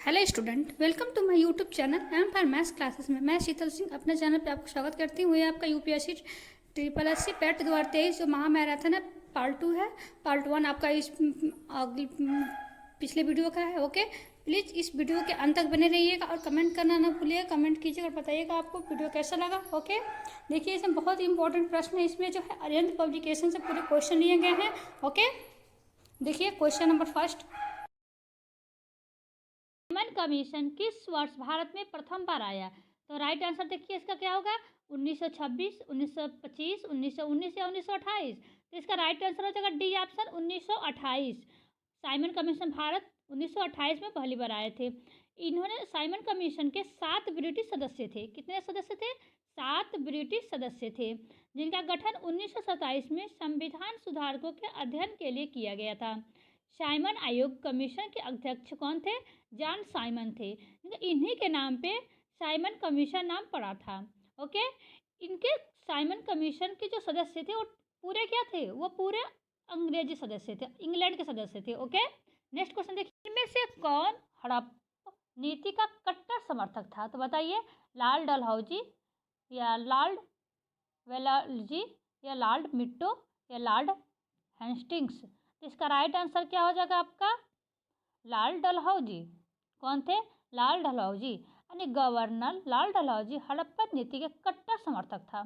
Hello student, welcome to my YouTube channel M for maths classes में। मैं शीतल सिंह अपने channel पे आपको स्वागत करती हूँ। ये आपका यूपीएससी ट्रिपल एस सी पेट 2023 जो महा मैराथन है पार्ट 2 है। पार्ट 1 आपका इस पिछले वीडियो का है। ओके, प्लीज़ इस वीडियो के अंत तक बने रहिएगा और कमेंट करना ना भूलिएगा। कमेंट कीजिएगा और बताइएगा आपको वीडियो कैसा लगा। ओके, देखिए इसमें बहुत इंपॉर्टेंट प्रश्न है। इसमें जो है अरिहंत पब्लिकेशन से पूरे क्वेश्चन लिए गए हैं। ओके, देखिए question number first, Simon commission किस वर्ष भारत में प्रथम बार आया? तो राइट आंसर देखिए इसका क्या होगा, 1926, 1925, 1919 या 1928। तो इसका राइट आंसर हो जाएगा D option 1928। Simon commission Bharat 1928 में पहली बार आए थे। इन्होंने साइमन कमीशन के 7 ब्रिटिश सदस्य थे। कितने सदस्य थे? 7 ब्रिटिश सदस्य थे, जिनका गठन 1927 में संविधान सुधारकों के अध्ययन के लिए किया गया था। साइमन आयोग कमीशन के अध्यक्ष कौन थे? जॉन साइमन थे। इन्हीं के नाम पे साइमन कमीशन नाम पड़ा था। ओके, इनके साइमन कमीशन के जो सदस्य थे वो पूरे क्या थे? वो पूरे अंग्रेजी सदस्य थे, इंग्लैंड के सदस्य थे। ओके, नेक्स्ट क्वेश्चन देखिए, इनमें से कौन हड़प्पा नीति का कट्टर समर्थक था? तो बताइए, लाल डलहौजी या लॉर्ड वेलजी या लॉर्ड मिट्टो या लॉर्ड हेस्टिंग्स? तो इसका राइट आंसर क्या हो जाएगा आपका? लाल डलहौजी। कौन थे? लाल डलहौजी, यानी गवर्नर लाल डलहौजी हड़प्पा नीति के कट्टर समर्थक था।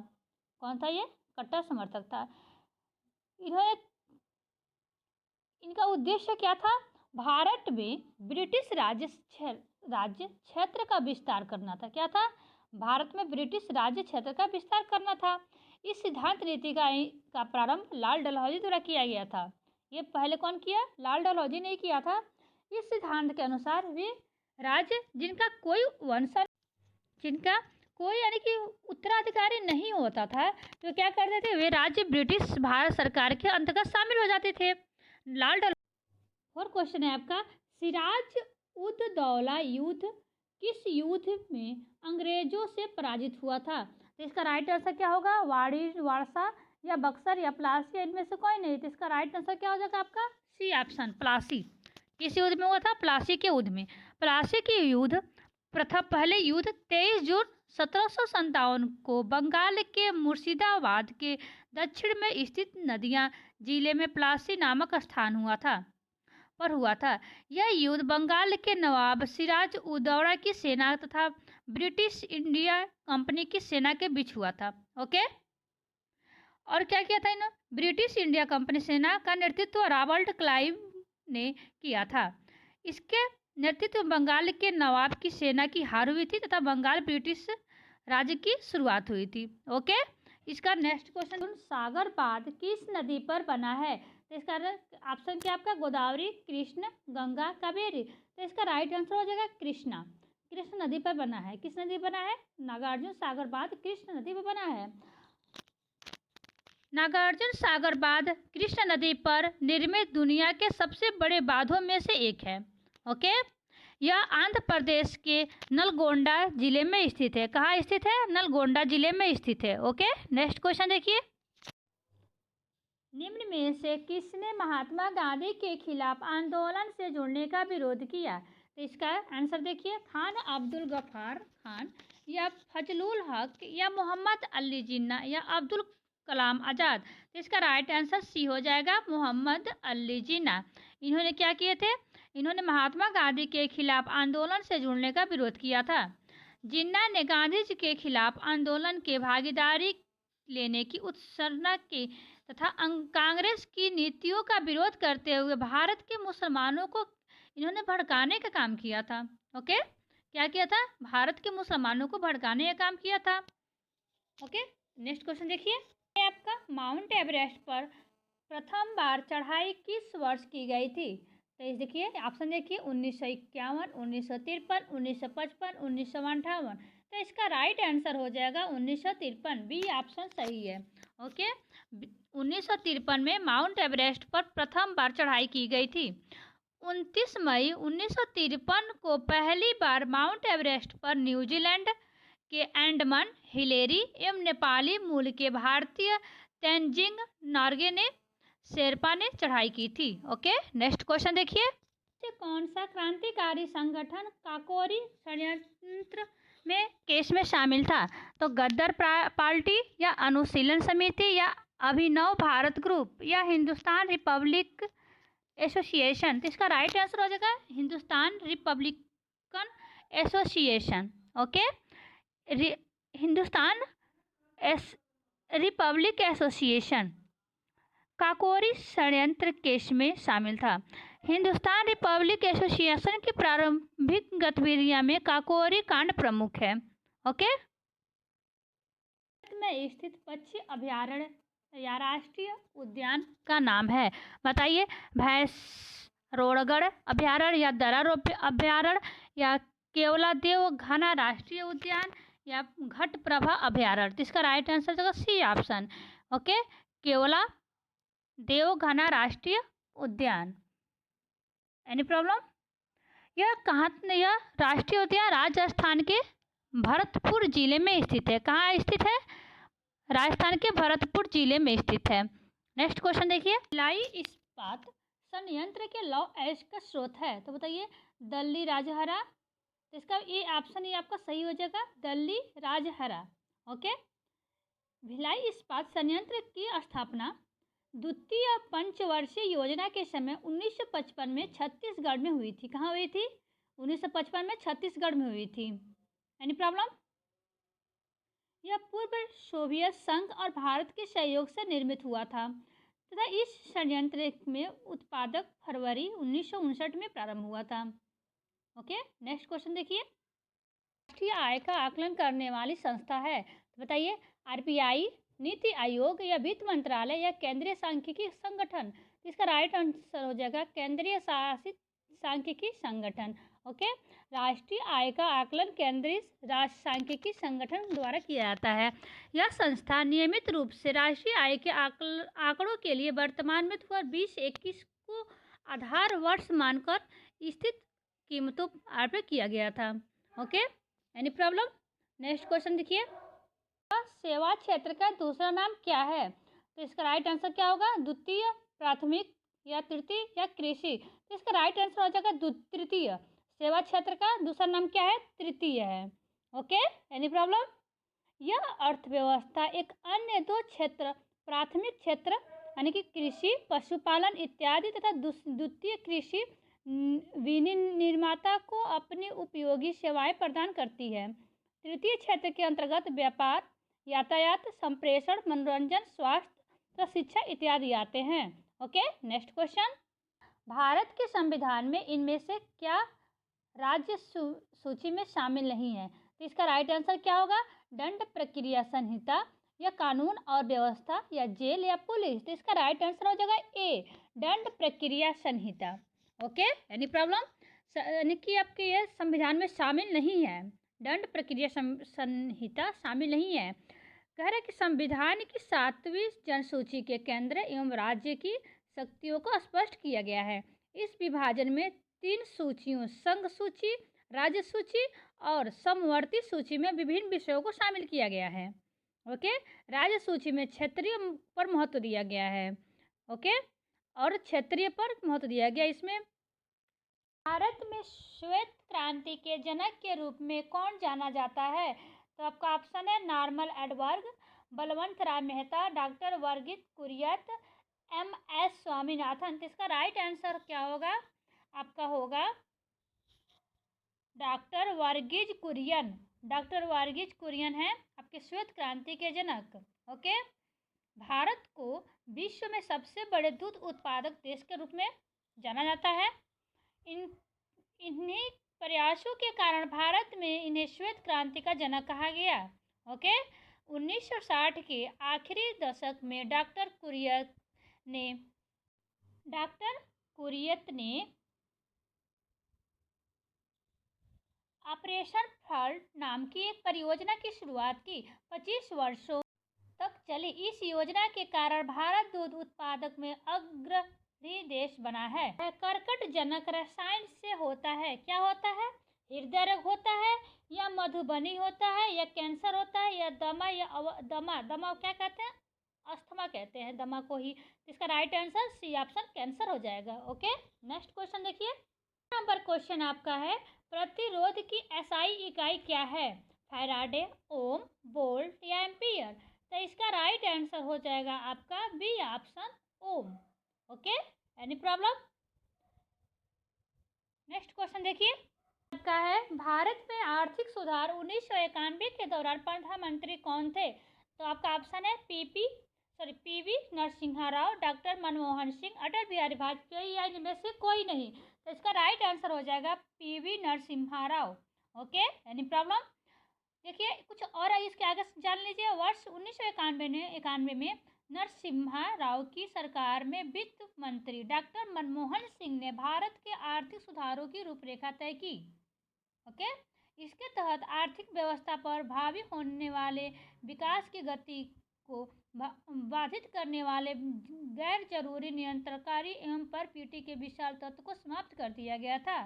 कौन था ये? कट्टर समर्थक था। इन्होंने, इनका उद्देश्य क्या था? भारत में ब्रिटिश राज्य क्षेत्र का विस्तार करना था। क्या था? भारत में ब्रिटिश राज्य क्षेत्र का विस्तार करना था। इस सिद्धांत नीति का प्रारंभ लाल डलहौजी द्वारा किया गया था। ये पहले कौन किया? लाल डलहौजी ने किया था। इस सिद्धांत के अनुसार वे राज्य जिनका कोई यानी कि उत्तराधिकारी नहीं होता था, तो क्या करते थे? वे राज्य ब्रिटिश भारत सरकार के अंतर्गत शामिल हो जाते थे। लाल डल और क्वेश्चन है आपका, सिराज उद दौला युद्ध किस युद्ध में अंग्रेजों से पराजित हुआ था? तो इसका राइट आंसर क्या होगा? वारसा या बक्सर या प्लासी या इनमें से कोई नहीं। तो इसका राइट आंसर क्या हो जाएगा आपका? C option, Plassey. किस युद्ध में हुआ था? प्लासी के युद्ध में। प्लासी के युद्ध पहले युद्ध 23 जून 1757 को बंगाल के मुर्शिदाबाद के दक्षिण में स्थित नदिया जिले में प्लासी नामक स्थान हुआ था। यह युद्ध बंगाल के नवाब सिराज उद दौला की सेना तथा ब्रिटिश इंडिया कंपनी की सेना के बीच हुआ था। ओके, और क्या किया था इन्होंने? ब्रिटिश इंडिया कंपनी सेना का नेतृत्व रॉबर्ट क्लाइव ने किया था। इसके नेतृत्व बंगाल के नवाब की सेना की हार हुई थी तथा बंगाल ब्रिटिश राज्य की शुरुआत हुई थी। ओके, इसका नेक्स्ट क्वेश्चन, सागर बांध किस नदी पर बना है? तो इसका ऑप्शन क्या आपका? गोदावरी, कृष्ण, गंगा, कावेरी। तो इसका राइट आंसर हो जाएगा कृष्णा। कृष्ण नदी पर बना है। किस नदी पर बना है? नागार्जुन सागर बांध कृष्ण नदी पर बना है। नागार्जुन सागर बांध कृष्ण नदी पर निर्मित दुनिया के सबसे बड़े बांधों में से एक है। ओके, यह आंध्र प्रदेश के नलगोंडा जिले में स्थित है। कहाँ स्थित है? नलगोंडा जिले में स्थित है। ओके, नेक्स्ट क्वेश्चन देखिए, निम्न में से किसने महात्मा गांधी के खिलाफ आंदोलन से जुड़ने का विरोध किया? तो इसका आंसर देखिए, खान अब्दुल गफ्फार खान या फजलुल हक या मोहम्मद अली जिन्ना या अब्दुल कलाम आज़ाद। तो इसका राइट आंसर सी हो जाएगा, मोहम्मद अली जिन्ना। इन्होंने क्या किए थे? इन्होंने महात्मा गांधी के खिलाफ आंदोलन से जुड़ने का विरोध किया था। जिन्ना ने गांधी जी के खिलाफ आंदोलन के भागीदारी लेने की उत्सर्जना की तथा कांग्रेस की नीतियों का विरोध करते हुए भारत के मुसलमानों को इन्होंने भड़काने का काम किया था। ओके, क्या किया था? भारत के मुसलमानों को भड़काने का काम किया था। ओके, नेक्स्ट क्वेश्चन देखिए, आपका माउंट एवरेस्ट पर प्रथम बार चढ़ाई किस वर्ष की गई थी? तो देखिए ऑप्शन देखिए, 1951, 1953, 1955, 1958। तो इसका राइट आंसर हो जाएगा 1953। बी ऑप्शन सही है। ओके, 1953 में माउंट एवरेस्ट पर प्रथम बार चढ़ाई की गई थी। 29 मई 1953 को पहली बार माउंट एवरेस्ट पर न्यूजीलैंड के एंडमन हिलेरी एवं नेपाली मूल के भारतीय तेंजिंग नोर्गे ने शेरपा ने चढ़ाई की थी। ओके, नेक्स्ट क्वेश्चन देखिए, से कौन सा क्रांतिकारी संगठन काकोरी षड्यंत्र में केस में शामिल था? तो गद्दार पार्टी या अनुशीलन समिति या अभिनव भारत ग्रुप या हिंदुस्तान रिपब्लिक एसोसिएशन। तो इसका राइट आंसर हो जाएगा Hindustan Republican association. Okay, Hindustan Republic association Kakori षड्यंत्र केस में शामिल था। हिंदुस्तान रिपब्लिक एसोसिएशन की प्रारंभिक गतिविधियों में काकोरी कांड प्रमुख है। ओके, में स्थित पक्षी अभयारण्य या राष्ट्रीय उद्यान का नाम है? बताइए। भैंसरोडगढ़ अभयारण्य या दर्रा अभयारण्य या केवलादेव घना राष्ट्रीय उद्यान या घटप्रभा अभयारण्य। तो इसका राइट आंसर होगा सी ऑप्शन। ओके, केवला देव घना राष्ट्रीय उद्यान। Any problem? यह राष्ट्रीय उद्यान राजस्थान के भरतपुर जिले में स्थित है। कहाँ स्थित है? राजस्थान के भरतपुर जिले में स्थित है। नेक्स्ट क्वेश्चन देखिए। भिलाई इस्पात संयंत्र के लौह अयस्क का स्रोत है? तो बताइए दिल्ली राजहरा। तो इसका ये ऑप्शन ही आपका सही हो जाएगा, दिल्ली राजहरा। ओके, भिलाई इस्पात संयंत्र की स्थापना द्वितीय पंचवर्षीय योजना के समय 1955 में छत्तीसगढ़ में हुई थी। कहाँ हुई थी? 1955 में छत्तीसगढ़ में हुई थी। Any problem? यह पूर्व सोवियत संघ और भारत के सहयोग से निर्मित हुआ था तथा इस संयंत्र में उत्पादक फरवरी 1959 में प्रारंभ हुआ था। ओके, नेक्स्ट क्वेश्चन देखिए। राष्ट्रीय आय का आकलन करने वाली संस्था है? तो बताइए आरबीआई, नीति आयोग या वित्त मंत्रालय या केंद्रीय सांख्यिकी संगठन। इसका राइट आंसर हो जाएगा केंद्रीय शासित सांख्यिकी संगठन। ओके, राष्ट्रीय आय का आकलन केंद्रीय राष्ट्रीय सांख्यिकी संगठन द्वारा किया जाता है। यह संस्था नियमित रूप से राष्ट्रीय आय के आंकड़ों के लिए वर्तमान में 2021 को आधार वर्ष मानकर स्थित कीमतों पर किया गया था। Okay, any problem? Next question देखिए। सेवा क्षेत्र का दूसरा नाम क्या है? तो इसका राइट आंसर क्या होगा? द्वितीय, प्राथमिक या तृतीय या कृषि। तो इसका राइट आंसर हो जाएगा तृतीय। सेवा क्षेत्र का दूसरा नाम क्या है? तृतीय है। Okay, any problem? यह अर्थव्यवस्था एक अन्य दो क्षेत्र, प्राथमिक क्षेत्र यानी कि कृषि, पशुपालन इत्यादि तथा द्वितीय कृषि विनिर्माता को अपनी उपयोगी सेवाएं प्रदान करती है। तृतीय क्षेत्र के अंतर्गत व्यापार, यातायात, संप्रेषण, मनोरंजन, स्वास्थ्य तथा शिक्षा इत्यादि आते हैं। Okay, next question. भारत के संविधान में इनमें से क्या राज्य सूची में शामिल नहीं है? तो इसका राइट आंसर क्या होगा? दंड प्रक्रिया संहिता या कानून और व्यवस्था या जेल या पुलिस। तो इसका राइट आंसर हो जाएगा ए, दंड प्रक्रिया संहिता। Okay, any problem? यानी कि आपके ये संविधान में शामिल नहीं है, दंड प्रक्रिया संहिता शामिल नहीं है। कह रहे कि संविधान की 7वीं जनसूची के केंद्र एवं राज्य की शक्तियों को स्पष्ट किया गया है। इस विभाजन में 3 सूचियों, संघ सूची, राज्य सूची और समवर्ती सूची में विभिन्न विषयों को शामिल किया गया है। ओके, राज्य सूची में क्षेत्रीय पर महत्व दिया गया है। ओके, और क्षेत्रीय पर महत्व दिया गया। इसमें भारत में श्वेत क्रांति के जनक के रूप में कौन जाना जाता है? तो आपका ऑप्शन है नॉर्मन एडवर्ड, बलवंत राय मेहता, डॉक्टर वर्गीज कुरियन, MS स्वामीनाथन। तो इसका राइट आंसर क्या होगा? आपका होगा डॉक्टर वर्गीज कुरियन। डॉक्टर वर्गीज कुरियन है आपके श्वेत क्रांति के जनक। ओके, भारत को विश्व में सबसे बड़े दूध उत्पादक देश के रूप में जाना जाता है। इन्हीं प्रयासों के कारण भारत में इन्हें श्वेत क्रांति का जनक कहा गया। ओके, 1960 के आखिरी दशक में डॉक्टर कुरियन ने ऑपरेशन फ्लड नाम की एक परियोजना की शुरुआत की। 25 वर्षों तक चली इस योजना के कारण भारत दूध उत्पादक में अग्रणी देश बना है। कर्कट जनक रसायन से होता है। क्या होता है? हृदय रोग होता है या मधुबनी होता है या कैंसर होता है या दमा क्या कहते हैं? अस्थमा कहते हैं दमा को ही। इसका right answer C option cancer हो जाएगा। ओके, नेक्स्ट क्वेश्चन देखिए। नंबर क्वेश्चन आपका है, प्रतिरोध की एसआई इकाई क्या है? फैराडे, ओम, वोल्ट या एम्पियर? तो इसका राइट आंसर हो जाएगा आपका B option ohm. Okay, any problem? Next question देखिए आपका है, भारत में आर्थिक सुधार 1991 के दौरान प्रधानमंत्री कौन थे? तो आपका ऑप्शन है पीवी नरसिम्हा राव, डॉक्टर मनमोहन सिंह, अटल बिहारी वाजपेयी या इनमें से कोई नहीं। तो इसका राइट आंसर हो जाएगा PV Narasimha Rao. Okay, any problem? देखिए कुछ और इसके आगे जान लीजिए। वर्ष 1991 में नरसिम्हा राव की सरकार में वित्त मंत्री डॉक्टर मनमोहन सिंह ने भारत के आर्थिक सुधारों की रूपरेखा तय की। ओके, इसके तहत आर्थिक व्यवस्था पर भावी होने वाले विकास की गति को बाधित करने वाले गैर जरूरी नियंत्रणकारी एवं परपीटी के विशाल तत्व को समाप्त कर दिया गया था।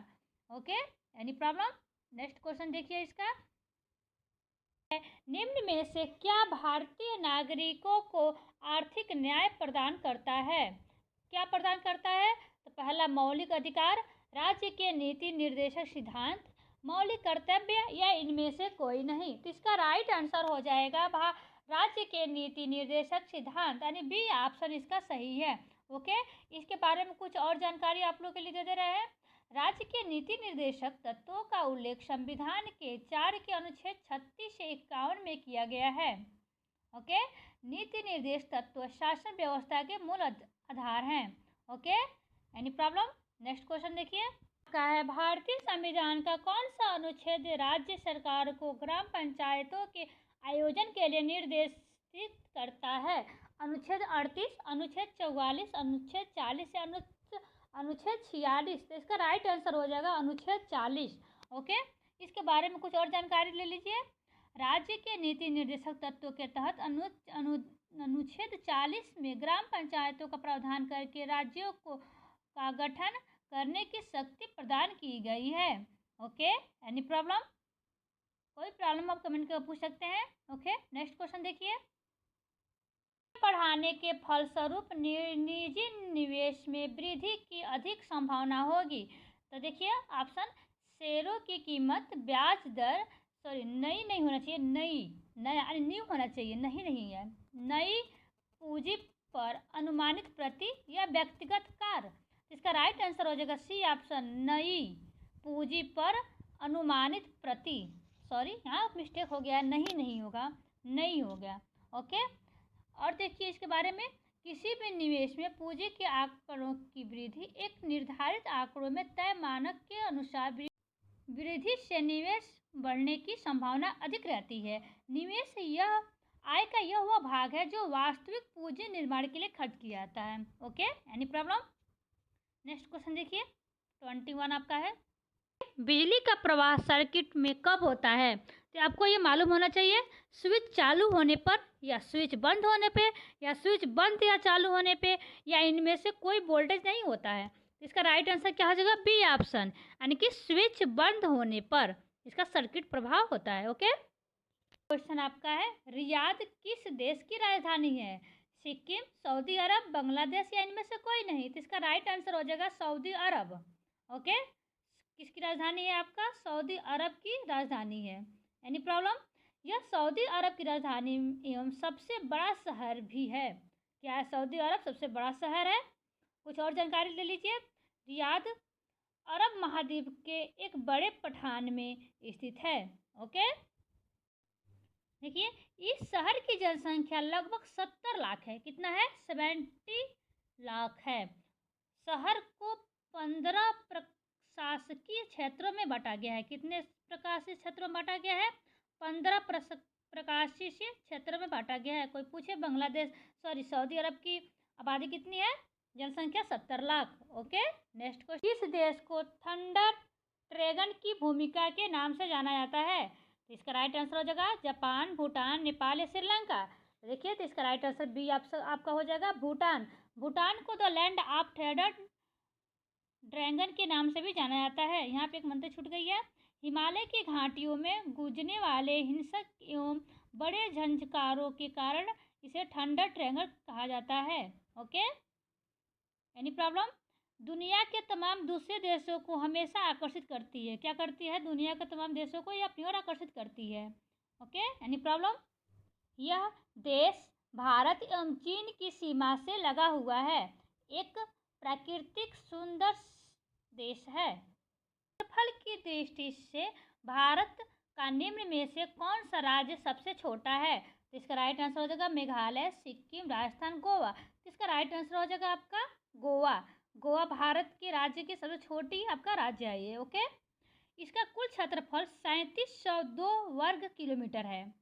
Okay, any problem? Next question देखिए इसका, निम्न में से क्या भारतीय नागरिकों को आर्थिक न्याय प्रदान करता है? क्या प्रदान करता है? तो पहला मौलिक अधिकार, राज्य के नीति निर्देशक सिद्धांत, मौलिक कर्तव्य या इनमें से कोई नहीं। तो इसका राइट आंसर हो जाएगा राज्य के नीति निर्देशक सिद्धांत, यानी बी ऑप्शन इसका सही है। ओके, इसके बारे में कुछ और जानकारी आप लोग के लिए दे रहे हैं। राज्य के नीति निर्देशक तत्वों का उल्लेख संविधान के 4 के अनुच्छेद 36 से 51 में किया गया है। ओके, नीति निर्देश तत्व शासन व्यवस्था के मूल आधार हैं। Okay, any problem? Next question देखिए का है, भारतीय संविधान का कौन सा अनुच्छेद राज्य सरकार को ग्राम पंचायतों के आयोजन के लिए निर्देशित करता है? अनुच्छेद 38, अनुच्छेद 44, अनुच्छेद 40 या अनुच्छेद 46? तो इसका राइट आंसर हो जाएगा अनुच्छेद 40। ओके, इसके बारे में कुछ और जानकारी ले लीजिए। राज्य के नीति निर्देशक तत्वों के तहत अनुच्छेद 40 में ग्राम पंचायतों का प्रावधान करके राज्यों को का गठन करने की शक्ति प्रदान की गई है। Okay, any problem? कोई प्रॉब्लम आप कमेंट कर पूछ सकते हैं। ओके, नेक्स्ट क्वेश्चन देखिए, बढ़ाने के फलस्वरूप निजी निवेश में वृद्धि की अधिक संभावना होगी। तो देखिए ऑप्शन, शेयरों की कीमत, ब्याज दर, नई नहीं होना चाहिए, न्यू होना चाहिए, नहीं है, नई पूंजी पर अनुमानित प्रति या व्यक्तिगत कार। इसका राइट आंसर हो जाएगा सी ऑप्शन, नई पूंजी पर अनुमानित प्रति। यहाँ मिस्टेक हो गया, नहीं होगा, नई हो गया। ओके, और देखिए इसके बारे में, किसी भी निवेश में पूंजी के आंकड़ों की वृद्धि एक निर्धारित आंकड़ों में तय मानक के अनुसार वृद्धि से निवेश बढ़ने की संभावना अधिक रहती है। निवेश यह आय का यह वह भाग है जो वास्तविक पूंजी निर्माण के लिए खर्च किया जाता है। Okay, any problem? Next question देखिए 21 आपका है, बिजली का प्रवाह सर्किट में कब होता है? तो आपको ये मालूम होना चाहिए, स्विच चालू होने पर या स्विच बंद होने पे या स्विच बंद या चालू होने पे या इनमें से कोई वोल्टेज नहीं होता है। इसका राइट आंसर क्या हो जाएगा? बी ऑप्शन, यानी कि स्विच बंद होने पर इसका सर्किट प्रभाव होता है। ओके, क्वेश्चन आपका है, रियाद किस देश की राजधानी है? सिक्किम, सऊदी अरब, बांग्लादेश या इनमें से कोई नहीं। तो इसका राइट आंसर हो जाएगा सऊदी अरब। ओके, किसकी राजधानी है आपका? सऊदी अरब की राजधानी है। Any problem? यह सऊदी अरब की राजधानी एवं सबसे बड़ा शहर भी है। क्या है? सऊदी अरब सबसे बड़ा शहर है। कुछ और जानकारी ले लीजिए। रियाद अरब महाद्वीप के एक बड़े पठान में स्थित है। ओके, देखिए इस शहर की जनसंख्या लगभग 70 लाख है। कितना है? 70 लाख है। शहर को 15 प्रशासकीय क्षेत्रों में बांटा गया है। कितने प्रकाशित क्षेत्रों में बांटा गया है? 15 प्रकाशित क्षेत्रों में बांटा गया है। कोई पूछे सऊदी अरब की आबादी कितनी है? जनसंख्या 70 लाख। ओके, नेक्स्ट क्वेश्चन, किस देश को थंडर ड्रैगन की भूमिका के नाम से जाना जाता है? तो इसका राइट आंसर हो जाएगा जापान, भूटान, नेपाल या श्रीलंका। देखिए तो इसका राइट आंसर बी आपका हो जाएगा भूटान। भूटान को the land of thunder dragon के नाम से भी जाना जाता है। यहाँ पे एक मंत्र छूट गई है। हिमालय की घाटियों में गूंजने वाले हिंसक एवं बड़े झंझकारों के कारण इसे थंडर ड्रैगन कहा जाता है। Okay, any problem? दुनिया के तमाम दूसरे देशों को हमेशा आकर्षित करती है। क्या करती है? दुनिया के तमाम देशों को ये अपनी ओर आकर्षित करती है। Okay, any problem? यह देश भारत एवं चीन की सीमा से लगा हुआ है। एक प्राकृतिक सुंदर देश है। क्षेत्रफल की दृष्टि से भारत का निम्न में से कौन सा राज्य सबसे छोटा है? तो इसका राइट आंसर हो जाएगा मेघालय, सिक्किम, राजस्थान, गोवा। तो इसका राइट आंसर हो जाएगा आपका गोवा। गोवा भारत के राज्य की सबसे छोटी आपका राज्य है ये। ओके, इसका कुल क्षेत्रफल 3702 वर्ग किलोमीटर है।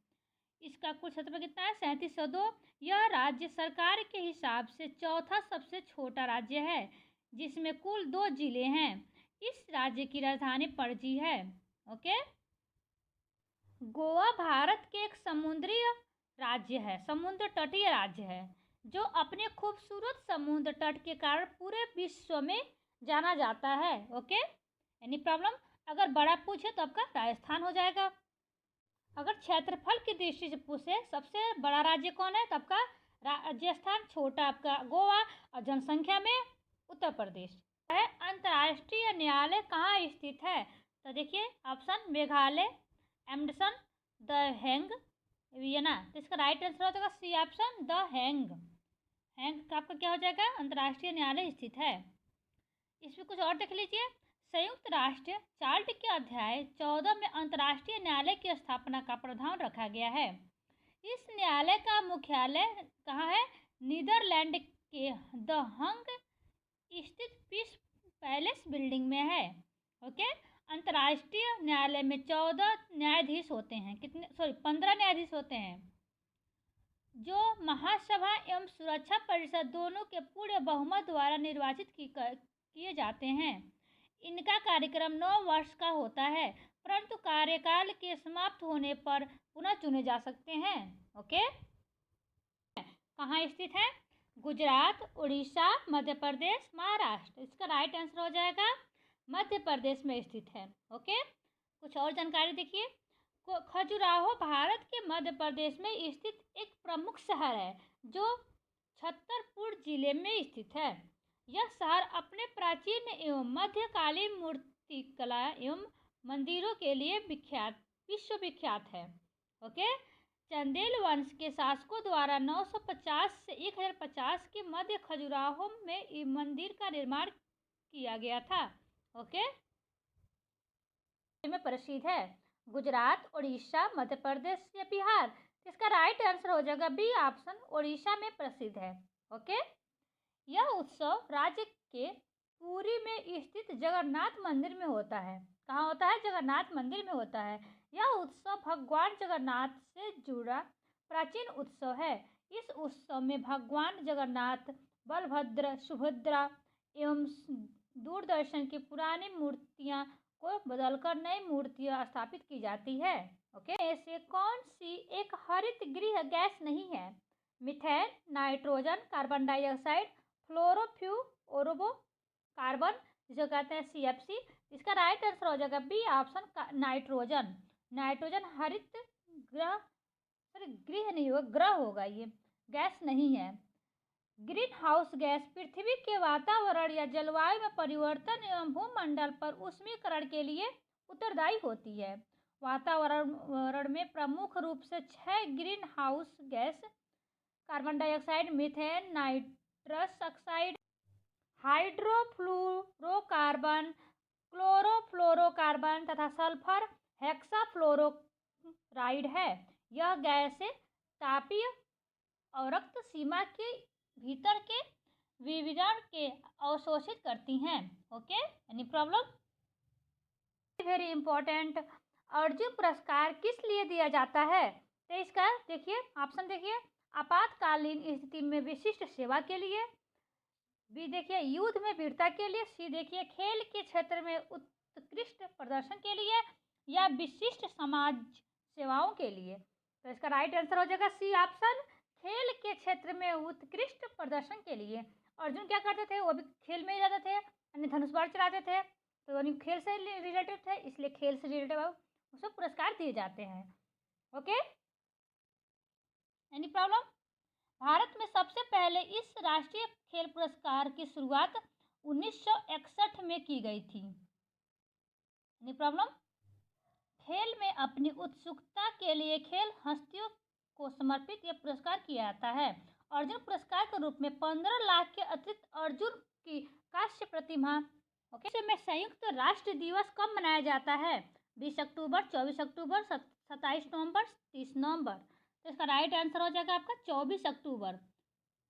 इसका कुल क्षेत्रफल कितना है? 3702। यह राज्य सरकार के हिसाब से चौथा सबसे छोटा राज्य है, जिसमें कुल 2 जिले हैं। इस राज्य की राजधानी पणजी है। ओके, गोवा भारत के एक समुद्री राज्य है, समुद्र तटीय राज्य है, जो अपने खूबसूरत समुद्र तट के कारण पूरे विश्व में जाना जाता है। Okay, any problem? अगर बड़ा पूछे तो आपका राजस्थान हो जाएगा। अगर क्षेत्रफल की दृष्टि से पूछे सबसे बड़ा राज्य कौन है तो आपका राजस्थान, छोटा आपका गोवा और जनसंख्या में उत्तर प्रदेश है। अंतर्राष्ट्रीय न्यायालय कहाँ स्थित है? तो देखिए option Meghalaya, एमडसन, the hang, Vienna. तो इसका राइट आंसर हो जाएगा C option, the hang. Hang का आपका क्या हो जाएगा? अंतर्राष्ट्रीय न्यायालय स्थित है। इसमें कुछ और देख लीजिए। संयुक्त राष्ट्र चार्ट के अध्याय 14 में अंतर्राष्ट्रीय न्यायालय की स्थापना का प्रावधान रखा गया है। इस न्यायालय का मुख्यालय कहाँ है? नीदरलैंड के द हंग स्थित पीस पैलेस बिल्डिंग में है। ओके, अंतर्राष्ट्रीय न्यायालय में 14 न्यायाधीश होते हैं। कितने? 15 न्यायाधीश होते हैं, जो महासभा एवं सुरक्षा परिषद दोनों के पूर्ण बहुमत द्वारा निर्वाचित किए जाते हैं। इनका कार्यक्रम 9 वर्ष का होता है, परंतु कार्यकाल के समाप्त होने पर पुनः चुने जा सकते हैं। ओके, कहाँ स्थित है? गुजरात, उड़ीसा, मध्य प्रदेश, महाराष्ट्र। इसका राइट आंसर हो जाएगा मध्य प्रदेश में स्थित है। ओके, कुछ और जानकारी देखिए। खजुराहो भारत के मध्य प्रदेश में स्थित एक प्रमुख शहर है, जो छतरपुर जिले में स्थित है। यह शहर अपने प्राचीन एवं मध्यकालीन मूर्तिकला एवं मंदिरों के लिए विश्व विख्यात है। ओके, चंदेल वंश के शासकों द्वारा 950 से 1050 के मध्य खजुराहो में मंदिर का निर्माण किया गया था। ओके, में प्रसिद्ध है गुजरात, उड़ीसा, मध्य प्रदेश या बिहार। इसका राइट आंसर हो जाएगा बी ऑप्शन, उड़ीसा में प्रसिद्ध है। ओके, यह उत्सव राज्य के पुरी में स्थित जगन्नाथ मंदिर में होता है। कहाँ होता है? जगन्नाथ मंदिर में होता है। यह उत्सव भगवान जगन्नाथ से जुड़ा प्राचीन उत्सव है। इस उत्सव में भगवान जगन्नाथ, बलभद्र, सुभद्रा एवं दूरदर्शन की पुरानी मूर्तियां को बदलकर नई मूर्तियां स्थापित की जाती है। ओके, ऐसे कौन सी एक हरित गृह गैस नहीं है? मीथेन, नाइट्रोजन, कार्बन डाइऑक्साइड, फ्लोरोफ्लोरो कार्बन, जो कहते हैं CFC। इसका राइट आंसर हो जाएगा बी ऑप्शन, नाइट्रोजन। नाइट्रोजन हरित ग्रह, गृह नहीं होगा, ग्रह होगा, ये गैस नहीं है। ग्रीन हाउस गैस पृथ्वी के वातावरण या जलवायु में परिवर्तन एवं भूमंडल पर ऊष्मीकरण के लिए उत्तरदायी होती है। वातावरण में प्रमुख रूप से 6 green house gas carbon dioxide, methane, nitrous oxide, hydrofluorocarbon, chlorofluorocarbon तथा सल्फर हेक्साफ्लोराइड है। यह गैसें तापीय अवरक्त सीमा के भीतर के विकिरण के अवशोषित करती हैं। Okay, any problem? Very important, Arjun पुरस्कार किस लिए दिया जाता है? तो इसका देखिए ऑप्शन देखिए, आपातकालीन स्थिति में विशिष्ट सेवा के लिए, बी देखिए युद्ध में वीरता के लिए, सी देखिए खेल के क्षेत्र में उत्कृष्ट प्रदर्शन के लिए, या विशिष्ट समाज सेवाओं के लिए। तो इसका राइट आंसर हो जाएगा सी ऑप्शन, खेल के क्षेत्र में उत्कृष्ट प्रदर्शन के लिए। अर्जुन क्या करते थे? वो भी खेल में ही रहते थे, अन्य धनुष बाण चलाते थे, तो यानी खेल से रिलेटेड थे, इसलिए खेल से रिलेटेड उसको पुरस्कार दिए जाते हैं। Okay, any problem? भारत में सबसे पहले इस राष्ट्रीय खेल पुरस्कार की शुरुआत 1961 में की गई थी। Any problem? खेल में अपनी उत्सुकता के लिए खेल हस्तियों को समर्पित यह पुरस्कार किया जाता है। अर्जुन पुरस्कार के रूप में 15 लाख के अतिरिक्त अर्जुन की कांस्य प्रतिमा। ओके, में संयुक्त राष्ट्र दिवस कब मनाया जाता है? 20 अक्टूबर, 24 अक्टूबर, 27 नवंबर, 30 नवंबर। तो इसका राइट आंसर हो जाएगा आपका 24 अक्टूबर।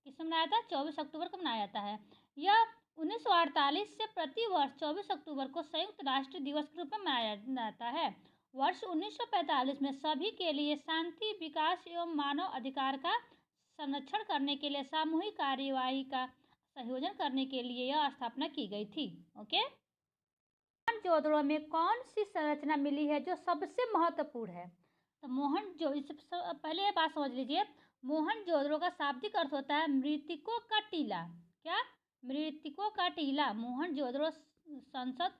किस में मनाया था? 24 अक्टूबर को मनाया जाता है। यह 1948 से प्रति वर्ष 24 अक्टूबर को संयुक्त राष्ट्र दिवस के रूप में मनाया जाता है। वर्ष 1945 में सभी के लिए शांति, विकास एवं मानव अधिकार का संरक्षण करने के लिए सामूहिक कार्यवाही का संयोजन करने के लिए यह स्थापना की गई थी। ओके, मोहनजोदड़ो में कौन सी संरचना मिली है जो सबसे महत्वपूर्ण है? तो इससे पहले ये बात समझ लीजिए, मोहनजोदड़ो का शाब्दिक अर्थ होता है मृतकों का टीला। क्या? मृतकों का टीला। मोहनजोदड़ो संसद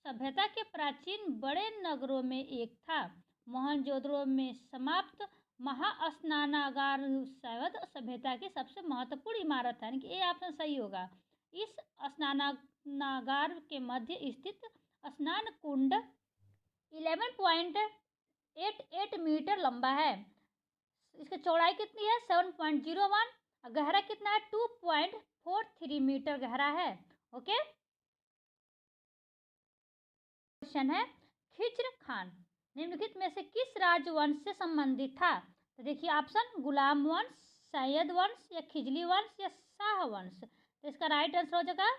सभ्यता के प्राचीन बड़े नगरों में एक था। मोहनजोदड़ो में समाप्त महास्नानागार शैव सभ्यता की सबसे महत्वपूर्ण इमारत है, यानी कि ये ऑप्शन सही होगा। इस स्नानागार के मध्य स्थित स्नान कुंड 11.88 मीटर लंबा है। इसकी चौड़ाई कितनी है? 7.01 और गहरा कितना है? 2.43 मीटर गहरा है। ओके, क्वेश्चन है खिज्र खान निम्नलिखित में से किस राजवंश से संबंधित था? तो देखिए ऑप्शन, गुलाम वंश, सैयद वंश या खिजली वंश या शाह वंश। तो इसका राइट आंसर हो जाएगा,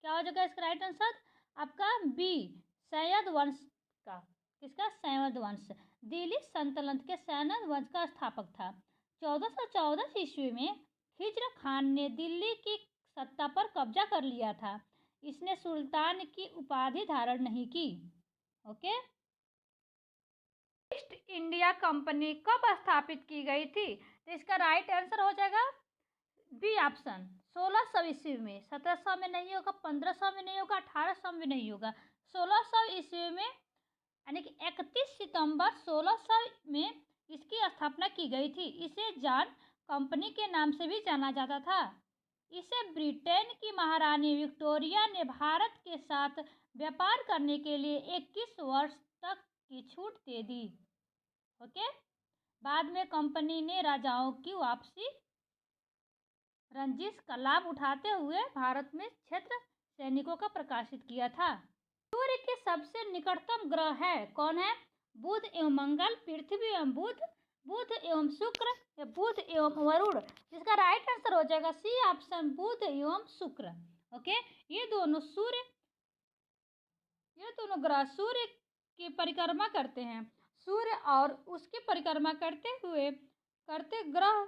क्या हो जाएगा इसका राइट आंसर? आपका बी, सैयद वंश का। किसका? सैयद वंश। दिल्ली सल्तनत के सैयद वंश का स्थापक था। 1414 ईस्वी में खिज्र खान ने दिल्ली की सत्ता पर कब्जा कर लिया था। इसने सुल्तान की उपाधि धारण नहीं की। ओके, ईस्ट इंडिया कंपनी कब स्थापित की गई थी? तो इसका राइट आंसर हो जाएगा बी ऑप्शन, 1600 ईस्वी में। 1700 में नहीं होगा, 1500 में नहीं होगा, 1800 में नहीं होगा, 1600 ईस्वी में, यानी कि 31 सितंबर 1600 में इसकी स्थापना की गई थी। इसे जॉन कंपनी के नाम से भी जाना जाता था। इसे ब्रिटेन की महारानी विक्टोरिया ने भारत के साथ व्यापार करने के लिए 21 वर्ष तक की छूट दे दी। ओके, बाद में कंपनी ने राजाओं की वापसी रंजिश का लाभ उठाते हुए भारत में क्षेत्र सैनिकों का प्रकाशित किया था। सूर्य के सबसे निकटतम ग्रह है कौन है? बुध एवं मंगल, पृथ्वी एवं बुध, बुध एवं शुक्र या बुध एवं वरुण। जिसका राइट आंसर हो जाएगा सी ऑप्शन, बुध एवं शुक्र। ओके, ये दोनों ग्रह सूर्य की परिक्रमा करते हैं। सूर्य और उसकी परिक्रमा करते ग्रह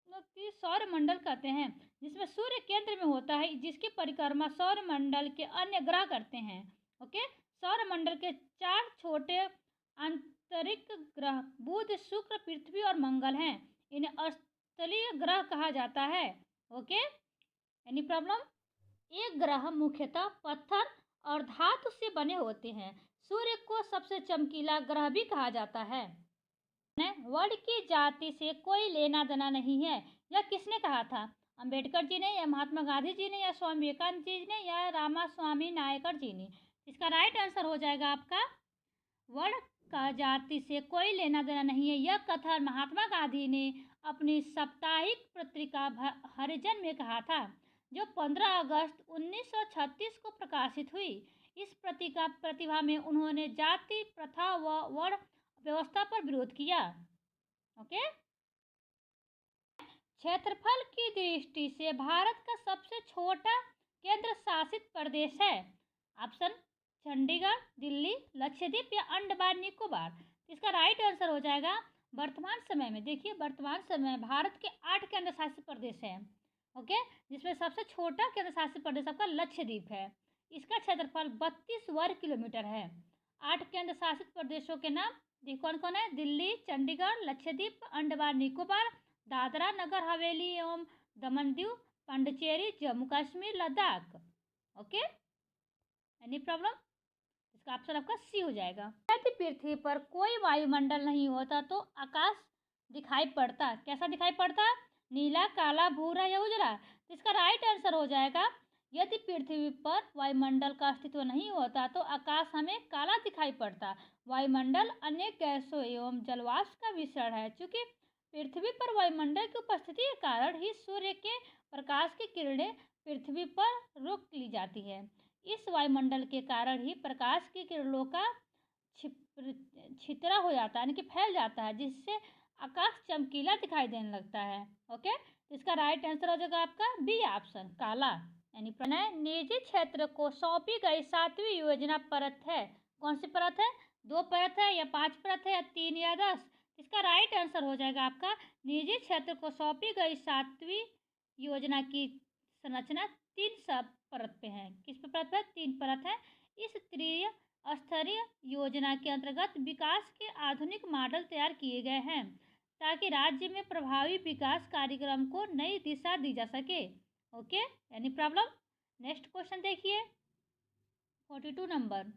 की सौर मंडल कहते हैं, जिसमें सूर्य केंद्र में होता है, जिसकी परिक्रमा सौर मंडल के अन्य ग्रह करते हैं। ओके, सौर मंडल के 4 छोटे आंतरिक ग्रह बुध, शुक्र, पृथ्वी और मंगल हैं। इन्हें स्थलीय ग्रह कहा जाता है। Okay, any problem? ये ग्रह मुख्यतः पत्थर और धातु से बने होते हैं। सूर्य को सबसे चमकीला ग्रह भी कहा जाता है। वर्ण की जाति से कोई लेना देना नहीं है, यह किसने कहा था? अंबेडकर जी ने, या महात्मा गांधी जी ने, या स्वामी विवेकानंद जी ने, या रामास्वामी नायकर जी ने? इसका राइट आंसर हो जाएगा आपका, वर्ण का जाति से कोई लेना देना नहीं है। यह कथा महात्मा गांधी ने अपनी साप्ताहिक पत्रिका हरिजन में कहा था, जो 15 अगस्त 1936 को प्रकाशित हुई। इस प्रतिभा में उन्होंने जाति प्रथा व वर्ण व्यवस्था पर विरोध किया। ओके, क्षेत्रफल की दृष्टि से भारत का सबसे छोटा केंद्र शासित प्रदेश है। ऑप्शन, चंडीगढ़, दिल्ली, लक्षद्वीप या अंडमान निकोबार। इसका राइट आंसर हो जाएगा, वर्तमान समय में देखिए, वर्तमान समय भारत के 8 केंद्र शासित प्रदेश हैं। ओके, जिसमें सबसे छोटा केंद्र शासित प्रदेश आपका लक्षद्वीप है। इसका क्षेत्रफल 32 वर्ग किलोमीटर है। 8 केंद्र शासित प्रदेशों के नाम कौन कौन है? दिल्ली, चंडीगढ़, लक्षद्वीप, अंडमान निकोबार, दादरा नगर हवेली एवं Daman Diu, Pondicherry, Jammu Kashmir, Ladakh. Okay, any problem? इसका ऑप्शन आपका सी हो जाएगा। यदि पृथ्वी पर कोई वायुमंडल नहीं होता तो आकाश दिखाई पड़ता, कैसा दिखाई पड़ता? नीला, काला, भूरा या उजला? इसका राइट आंसर हो जाएगा, यदि पृथ्वी पर वायुमंडल का अस्तित्व नहीं होता तो आकाश हमें काला दिखाई पड़ता। वायुमंडल अनेक गैसों एवं जलवाष्प का मिश्रण है। चूंकि पृथ्वी पर वायुमंडल की उपस्थिति के कारण ही सूर्य के प्रकाश की किरणें पृथ्वी पर रोक ली जाती है। इस वायुमंडल के कारण ही प्रकाश की किरणों का छितरा हो जाता है, यानी कि फैल जाता है, जिससे आकाश चमकीला दिखाई देने लगता है। ओके, तो इसका राइट आंसर हो जाएगा आपका बी ऑप्शन, काला। यानी निजी क्षेत्र को सौंपी गई 7वीं योजना परत है। कौन सी परत है? 2 परत है या 5 परत है या 3 या 10? इसका राइट आंसर हो जाएगा आपका निजी क्षेत्र को सौंपी गई 7वीं योजना की संरचना 3 सब परत पे है। किस पे परत है? 3 परत है। इस त्रिस्तरीय योजना के अंतर्गत विकास के आधुनिक मॉडल तैयार किए गए हैं ताकि राज्य में प्रभावी विकास कार्यक्रम को नई दिशा दी जा सके। Okay, any problem? Next question देखिए 42 नंबर।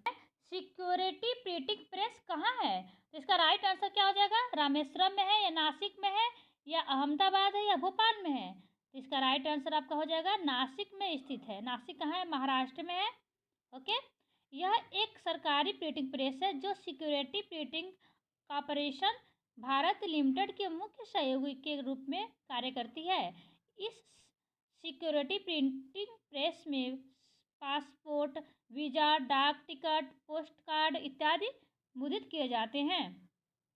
सिक्योरिटी प्रिंटिंग प्रेस कहाँ है? तो इसका राइट आंसर क्या हो जाएगा? रामेश्वरम में है या नासिक में है या अहमदाबाद है या भोपाल में है? तो इसका राइट आंसर आपका हो जाएगा नासिक में स्थित है। नासिक कहाँ है? महाराष्ट्र में है। ओके, यह एक सरकारी प्रिंटिंग प्रेस है जो security printing corporation Bharat limited के मुख्य सहयोगी के रूप में कार्य करती है। इस सिक्योरिटी प्रिंटिंग प्रेस में पासपोर्ट, वीजा, डाक टिकट, पोस्ट कार्ड इत्यादि मुद्रित किए जाते हैं।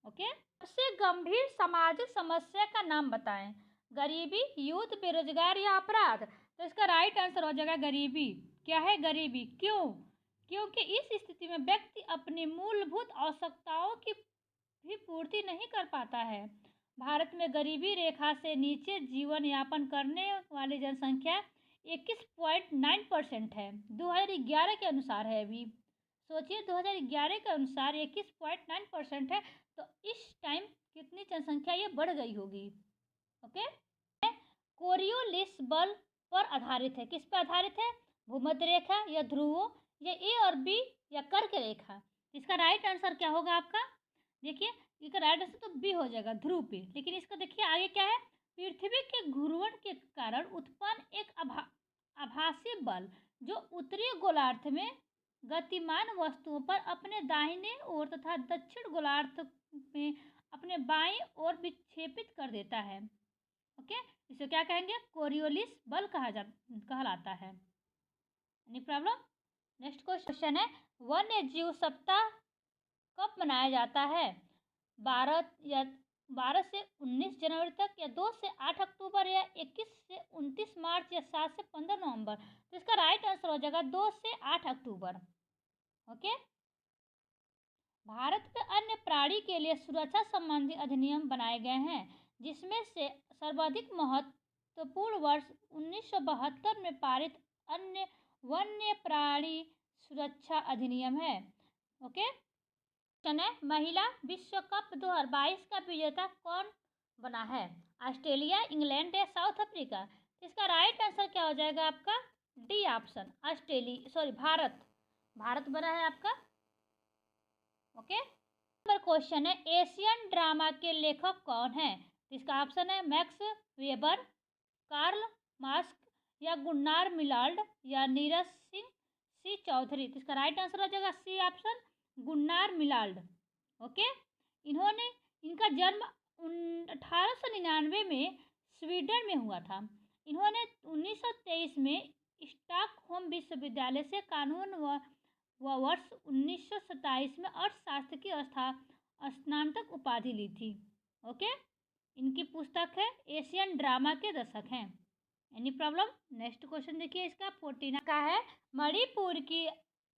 ओके, सबसे गंभीर सामाजिक समस्या का नाम बताएं। गरीबी, युद्ध, बेरोजगार या अपराध? तो इसका राइट आंसर हो जाएगा गरीबी। क्या है? गरीबी। क्यों? क्योंकि इस स्थिति में व्यक्ति अपनी मूलभूत आवश्यकताओं की भी पूर्ति नहीं कर पाता है। भारत में गरीबी रेखा से नीचे जीवन यापन करने वाली जनसंख्या 21.9% है। 2011 के अनुसार है। अभी सोचिए 2011 के अनुसार 21.9% है, तो इस टाइम कितनी जनसंख्या ये बढ़ गई होगी। ओके, कोरियोलिस बल पर आधारित है। किस पर आधारित है? भूमध्य रेखा या ध्रुवों या ए और बी या कर्क रेखा? इसका राइट आंसर क्या होगा आपका? देखिए, इसका राइट आंसर तो बी हो जाएगा, ध्रुव पे। लेकिन इसका देखिए आगे क्या है? पृथ्वी के घूर्णन के कारण उत्पन्न एक आभासी बल जो उत्तरी गोलार्ध में गतिमान वस्तुओं पर अपने दाहिने ओर तथा दक्षिण गोलार्ध में अपने बाईं ओर विक्षेपित कर देता है। ओके, इसे क्या कहेंगे? कोरियोलिस बल कहलाता है। Any problem? नेक्स्ट क्वेश्चन है, वन्य जीव सप्ताह कब मनाया जाता है? 12 से 19 जनवरी तक या 2 से 8 अक्टूबर या 21 से 29 मार्च या 7 से 15 नवंबर? तो इसका राइट आंसर हो जाएगा 2 से 8 अक्टूबर। ओके, भारत में अन्य प्राणी के लिए सुरक्षा संबंधी अधिनियम बनाए गए हैं, जिसमें से सर्वाधिक महत्वपूर्ण वर्ष 1972 में पारित अन्य वन्य प्राणी सुरक्षा अधिनियम है। ओके, महिला विश्व कप 2022 का विजेता कौन बना है? ऑस्ट्रेलिया, इंग्लैंड या साउथ अफ्रीका? इसका राइट आंसर क्या हो जाएगा आपका? D option, Bharat. भारत बना है आपका। ओके, नंबर क्वेश्चन है, एशियन ड्रामा के लेखक कौन है? इसका ऑप्शन है मैक्स वेबर, कार्ल मार्क्स या गुन्नार मिलाल्ड या नीरज सिंह सी चौधरी? तो इसका राइट आंसर हो जाएगा सी ऑप्शन, गुन्नार मिलाल्ड। ओके, इनका जन्म 1899 में स्वीडन में हुआ था। इन्होंने 1923 में स्टॉकहोम विश्वविद्यालय से कानून व वर्ष 1927 में अर्थशास्त्र की स्नातक उपाधि ली थी। ओके, इनकी पुस्तक है एशियन ड्रामा के दशक हैं। Any problem? नेक्स्ट क्वेश्चन देखिए, इसका 14 का है, मणिपुर की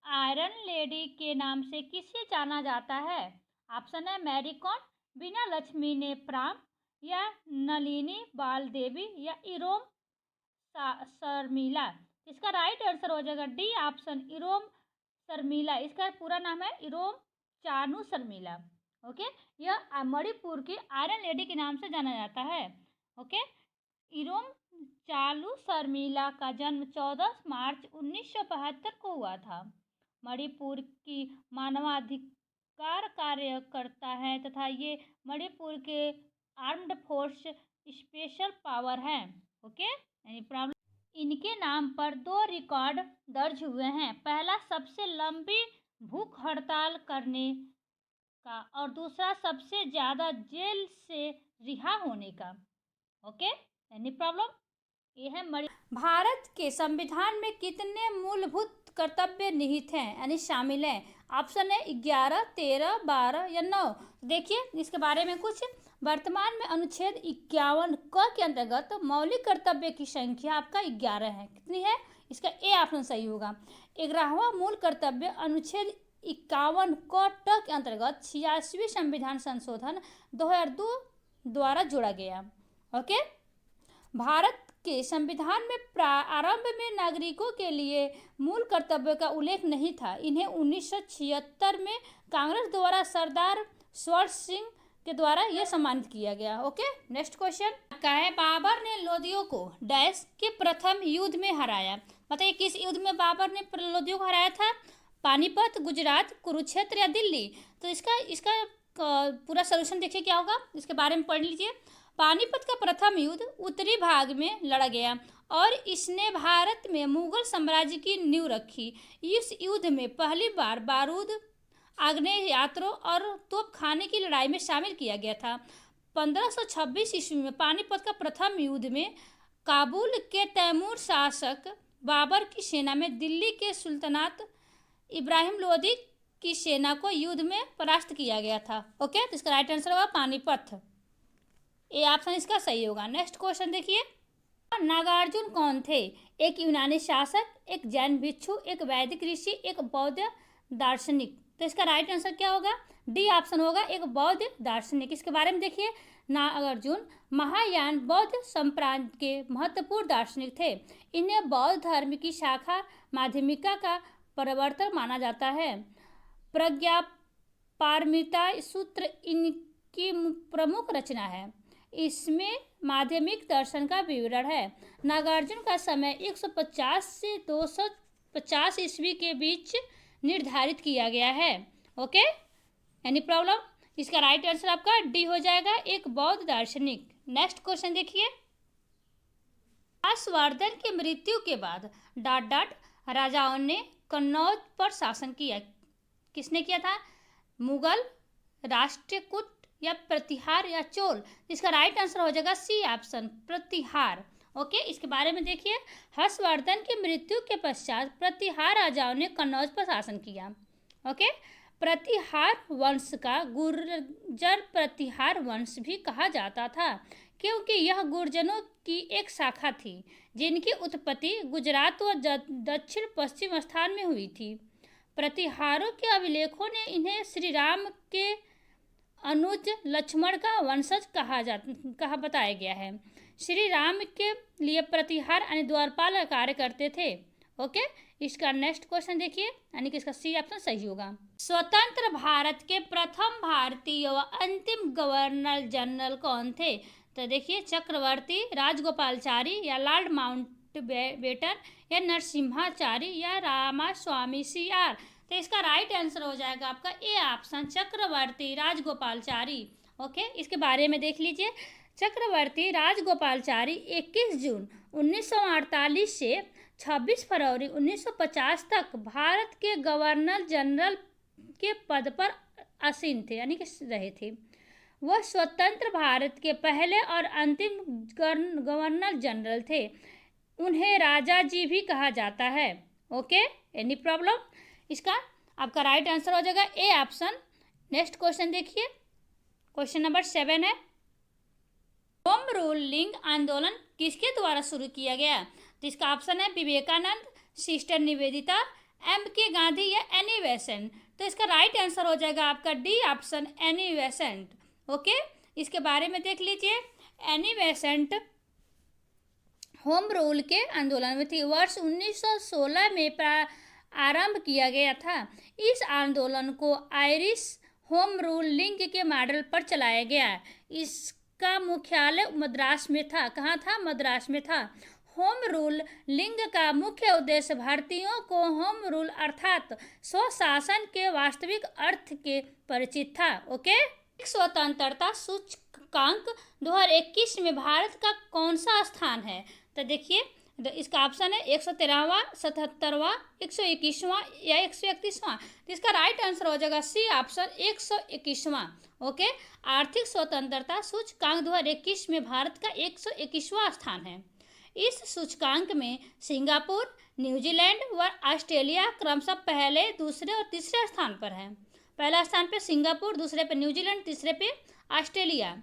आयरन लेडी के नाम से किसे जाना जाता है? ऑप्शन है मैरी कॉम, बीना लक्ष्मी नेप्राम या नलिनी बाल देवी या इरोम शर्मिला? इसका राइट आंसर हो जाएगा डी ऑप्शन, इरोम शर्मिला। इसका पूरा नाम है इरोम चानू शर्मिला। ओके, यह मणिपुर की आयरन लेडी के नाम से जाना जाता है। ओके, इरोम चालू शर्मिला का जन्म 14 मार्च 1972 को हुआ था। मणिपुर की मानवाधिकार कार्यकर्ता है तथा ये मणिपुर के आर्म्ड फोर्स स्पेशल पावर हैं। Okay, any problem? इनके नाम पर 2 रिकॉर्ड दर्ज हुए हैं। पहला सबसे लंबी भूख हड़ताल करने का और दूसरा सबसे ज़्यादा जेल से रिहा होने का। Okay, any problem? ये है भारत के संविधान में कितने मूलभूत कर्तव्य निहित हैं यानी शामिल हैं? ऑप्शन है 11, 13, 12 या 9। देखिए इसके बारे में कुछ। वर्तमान में अनुच्छेद 51 क के अंतर्गत मौलिक कर्तव्य की संख्या आपका 11 है। कितनी है? इसका ए ऑप्शन सही होगा। 11वां मूल कर्तव्य अनुच्छेद 51 क ट के अंतर्गत 86वें संविधान संशोधन 2002 द्वारा जोड़ा गया। ओके, भारत के संविधान में प्रारंभ में नागरिकों के लिए मूल कर्तव्य का उल्लेख नहीं था। इन्हें 1976 में कांग्रेस द्वारा सरदार स्वर्ण सिंह के द्वारा यह सम्मानित किया गया। ओके, नेक्स्ट क्वेश्चन का है बाबर ने लोदियों को डैश के प्रथम युद्ध में हराया। बताइए किस युद्ध में बाबर ने लोदियों को हराया था? पानीपत, गुजरात, कुरुक्षेत्र या दिल्ली? तो इसका पूरा सोल्यूशन देखिए क्या होगा, इसके बारे में पढ़ लीजिए। पानीपत का प्रथम युद्ध उत्तरी भाग में लड़ा गया और इसने भारत में मुगल साम्राज्य की नींव रखी। इस युद्ध में पहली बार बारूद, आग्नेयास्त्रों और तोपखाने की लड़ाई में शामिल किया गया था। 1526 ईस्वी में पानीपत का प्रथम युद्ध में काबुल के तैमूर शासक बाबर की सेना में दिल्ली के सुल्तानात इब्राहिम लोदी की सेना को युद्ध में परास्त किया गया था। ओके, तो इसका राइट आंसर होगा पानीपत। ये ऑप्शन इसका सही होगा। नेक्स्ट क्वेश्चन देखिए, नागार्जुन कौन थे? एक यूनानी शासक, एक जैन भिक्षु, एक वैदिक ऋषि, एक बौद्ध दार्शनिक? तो इसका राइट आंसर क्या होगा? डी ऑप्शन होगा, एक बौद्ध दार्शनिक। इसके बारे में देखिए, नागार्जुन महायान बौद्ध संप्रदाय के महत्वपूर्ण दार्शनिक थे। इन्हें बौद्ध धर्म की शाखा माध्यमिका का प्रवर्तक माना जाता है। प्रज्ञापारमिता सूत्र इनकी प्रमुख रचना है। इसमें माध्यमिक दर्शन का विवरण है। नागार्जुन का समय 150 से 250 ईस्वी के बीच निर्धारित किया गया है। Okay, any problem? इसका राइट आंसर आपका डी हो जाएगा, एक बौद्ध दार्शनिक। नेक्स्ट क्वेश्चन देखिए, हर्षवर्धन की मृत्यु के बाद डाट राजाओं ने कन्नौज पर शासन किया। किसने किया था? मुगल, राष्ट्रकूट या प्रतिहार या चोल? इसका राइट आंसर हो जाएगा सी ऑप्शन, प्रतिहार। ओके, इसके बारे में देखिए, हर्षवर्धन की मृत्यु के पश्चात प्रतिहार राजाओं ने कन्नौज पर शासन किया। ओके, प्रतिहार वंश का गुर्जर प्रतिहार वंश भी कहा जाता था क्योंकि यह गुर्जरों की एक शाखा थी जिनकी उत्पत्ति गुजरात व दक्षिण पश्चिम स्थान में हुई थी। प्रतिहारों के अभिलेखों ने इन्हें श्री राम के अनुज लक्ष्मण का वंशज कहा बताया गया है। श्री राम के लिए प्रतिहार यानी द्वारपाल का कार्य करते थे। ओके, इसका नेक्स्ट क्वेश्चन देखिए, यानी कि इसका सी ऑप्शन सही होगा। स्वतंत्र भारत के प्रथम भारतीय व अंतिम गवर्नर जनरल कौन थे? तो देखिए, चक्रवर्ती राजगोपालचारी या लॉर्ड माउंटबेटन या नरसिम्हाचारी या रामास्वामी सीआर? तो इसका राइट आंसर हो जाएगा आपका A option, Chakravarti Rajagopalachari. Okay, इसके बारे में देख लीजिए। चक्रवर्ती राजगोपालचारी 21 जून 1948 से 26 फरवरी 1950 तक भारत के गवर्नर जनरल के पद पर आसीन थे, यानी कि रहे थे। वह स्वतंत्र भारत के पहले और अंतिम गवर्नर जनरल थे। उन्हें राजा जी भी कहा जाता है। Okay, any problem? इसका आपका राइट आंसर हो जाएगा ए ऑप्शन। नेक्स्ट क्वेश्चन देखिए, क्वेश्चन नंबर 7 है, होम रूलिंग आंदोलन किसके द्वारा शुरू किया गया? तो इसका ऑप्शन है विवेकानंद, सिस्टर निवेदिता, M.K. गांधी या एनी बेसेंट? तो इसका राइट आंसर हो जाएगा आपका D option, any Besant. Okay, इसके बारे में देख लीजिए। एनी बेसेंट होम रूल के आंदोलन में थी। वर्ष 1916 में आरंभ किया गया था। इस आंदोलन को आयरिश होम रूल लिंग के मॉडल पर चलाया गया। इसका मुख्यालय मद्रास में था। कहाँ था? मद्रास में था। होम रूल लिंग का मुख्य उद्देश्य भारतीयों को होम रूल अर्थात स्वशासन के वास्तविक अर्थ के परिचित था। ओके, स्वतंत्रता सूचकांक 2021 में भारत का कौन सा स्थान है? तो देखिए, तो इसका ऑप्शन है 113वां, 77वां, 121वां या 131वां। तो इसका राइट आंसर हो जाएगा सी ऑप्शन 121वां। ओके, आर्थिक स्वतंत्रता सूचकांक 2021 में भारत का 121वां स्थान है। इस सूचकांक में सिंगापुर, न्यूजीलैंड व ऑस्ट्रेलिया क्रमशः पहले, दूसरे और तीसरे स्थान पर है। पहला स्थान पे सिंगापुर, दूसरे पे न्यूजीलैंड, तीसरे पे ऑस्ट्रेलिया।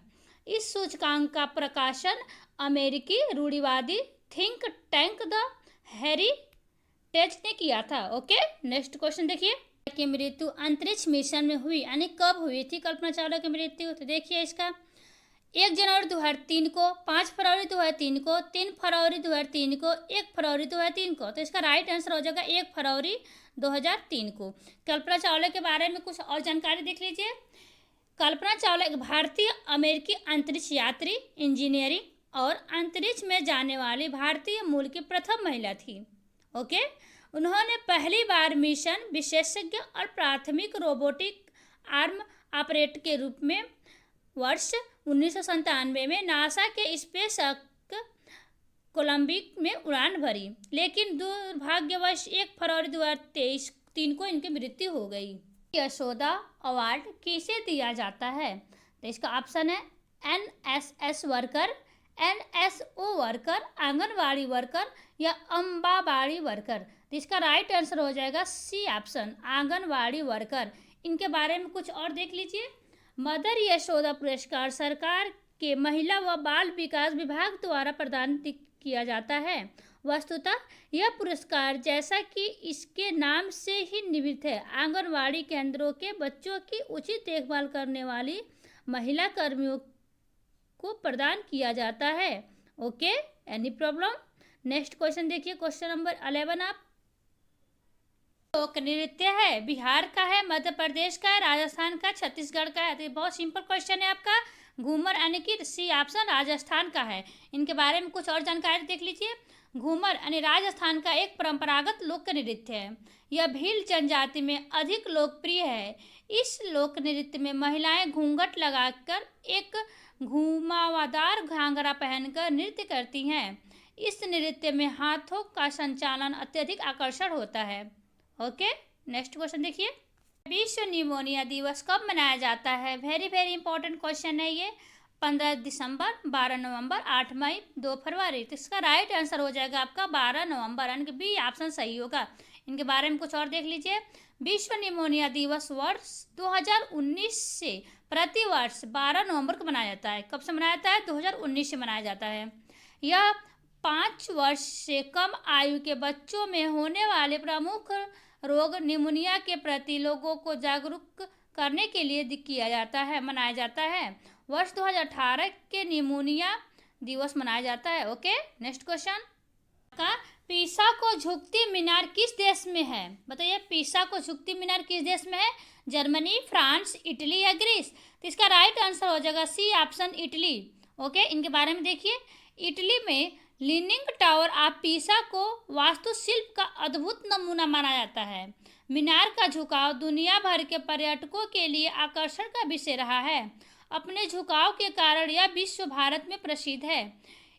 इस सूचकांक का प्रकाशन अमेरिकी रूढ़िवादी थिंक टैंक द हेरिटेज ने किया था। ओके, नेक्स्ट क्वेश्चन देखिए की मृत्यु अंतरिक्ष मिशन में हुई, यानी कब हुई थी कल्पना चावला की मृत्यु? तो देखिए इसका 1 जनवरी 2003 को, 5 फरवरी 2003 को, 3 फरवरी 2003 को, 1 फरवरी 2003 को। तो इसका राइट आंसर हो जाएगा 1 फरवरी 2003 को। कल्पना चावला के बारे में कुछ और जानकारी देख लीजिए। कल्पना चावला एक भारतीय अमेरिकी अंतरिक्ष यात्री, इंजीनियरिंग और अंतरिक्ष में जाने वाली भारतीय मूल की प्रथम महिला थी। ओके, उन्होंने पहली बार मिशन विशेषज्ञ और प्राथमिक रोबोटिक आर्म ऑपरेटर के रूप में वर्ष 1997 में नासा के स्पेस कोलंबिक में उड़ान भरी, लेकिन दुर्भाग्यवश 1 फरवरी 2023 को इनकी मृत्यु हो गई। यशोदा अवार्ड किसे दिया जाता है? तो इसका ऑप्शन है NSS worker, NSO worker, anganwadi worker या अम्बाबाड़ी वर्कर। तो इसका राइट आंसर हो जाएगा सी ऑप्शन, आंगनवाड़ी वर्कर। इनके बारे में कुछ और देख लीजिए। मदर यशोदा पुरस्कार सरकार के महिला व बाल विकास विभाग द्वारा प्रदान किया जाता है। वस्तुतः यह पुरस्कार, जैसा कि इसके नाम से ही निहित है, आंगनवाड़ी केंद्रों के बच्चों की उचित देखभाल करने वाली महिला कर्मियों को प्रदान किया जाता है। Okay, any problem? Next question देखिए, क्वेश्चन नंबर 11 आप। लोक नृत्य है, बिहार का है, मध्य प्रदेश का है, राजस्थान का, छत्तीसगढ़ का है। तो ये बहुत सिंपल क्वेश्चन है आपका। घूमर यानी कि सी ऑप्शन राजस्थान का है। इनके बारे में कुछ और जानकारी देख लीजिए। घूमर यानी राजस्थान का एक परंपरागत लोक नृत्य है। यह भील जनजाति में अधिक लोकप्रिय है। इस लोक नृत्य में महिलाएं घूंघट लगाकर एक घुमावदार घाघरा पहनकर नृत्य करती हैं। इस नृत्य में हाथों का संचालन अत्यधिक आकर्षण होता है। ओके, नेक्स्ट क्वेश्चन देखिए। विश्व निमोनिया दिवस कब मनाया जाता है? वेरी वेरी इंपॉर्टेंट क्वेश्चन है ये। 15 दिसंबर, 12 नवंबर, 8 मई, 2 फरवरी। तो इसका राइट आंसर हो जाएगा आपका 12 नवंबर, यानी कि बी ऑप्शन सही होगा। इनके बारे में कुछ और देख लीजिए। विश्व निमोनिया दिवस वर्ष 2019 से प्रति वर्ष 12 नवंबर को मनाया जाता है। कब से मनाया जाता है? 2019 से मनाया जाता है। यह 5 वर्ष से कम आयु के बच्चों में होने वाले प्रमुख रोग निमोनिया के प्रति लोगों को जागरूक करने के लिए किया जाता है, मनाया जाता है। वर्ष 2018 के निमोनिया दिवस मनाया जाता है। ओके, नेक्स्ट क्वेश्चन का पीसा को झुकती मीनार किस देश में है? बताइए, पीसा को झुकती मीनार किस देश में है? जर्मनी, फ्रांस, इटली या ग्रीस? तो इसका राइट आंसर हो जाएगा सी ऑप्शन, इटली। ओके, इनके बारे में देखिए। इटली में लीनिंग टावर ऑफ पीसा को वास्तुशिल्प का अद्भुत नमूना माना जाता है। मीनार का झुकाव दुनिया भर के पर्यटकों के लिए आकर्षण का विषय रहा है। अपने झुकाव के कारण यह विश्व भारत में प्रसिद्ध है।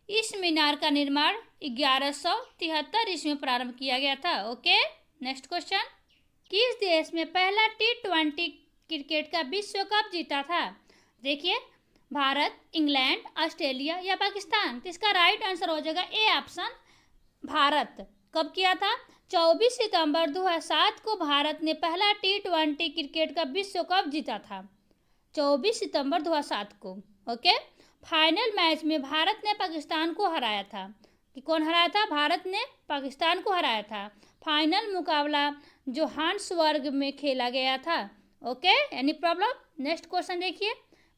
इस मीनार का निर्माण 1173 ईस्वी में प्रारंभ किया गया था। Okay, next question. किस देश में पहला T20 क्रिकेट का विश्व कप जीता था? देखिए, भारत, इंग्लैंड, ऑस्ट्रेलिया या पाकिस्तान? तो इसका राइट आंसर हो जाएगा ए ऑप्शन, भारत। कब किया था? 24 सितंबर 2007 को भारत ने पहला T20 क्रिकेट का विश्व कप जीता था। 24 सितंबर 2007 को। ओके, फाइनल मैच में भारत ने पाकिस्तान को हराया था। कि कौन हराया था? भारत ने पाकिस्तान को हराया था। फाइनल मुकाबला जोहान्सबर्ग में खेला गया था। Okay, any problem? Next question देखिए,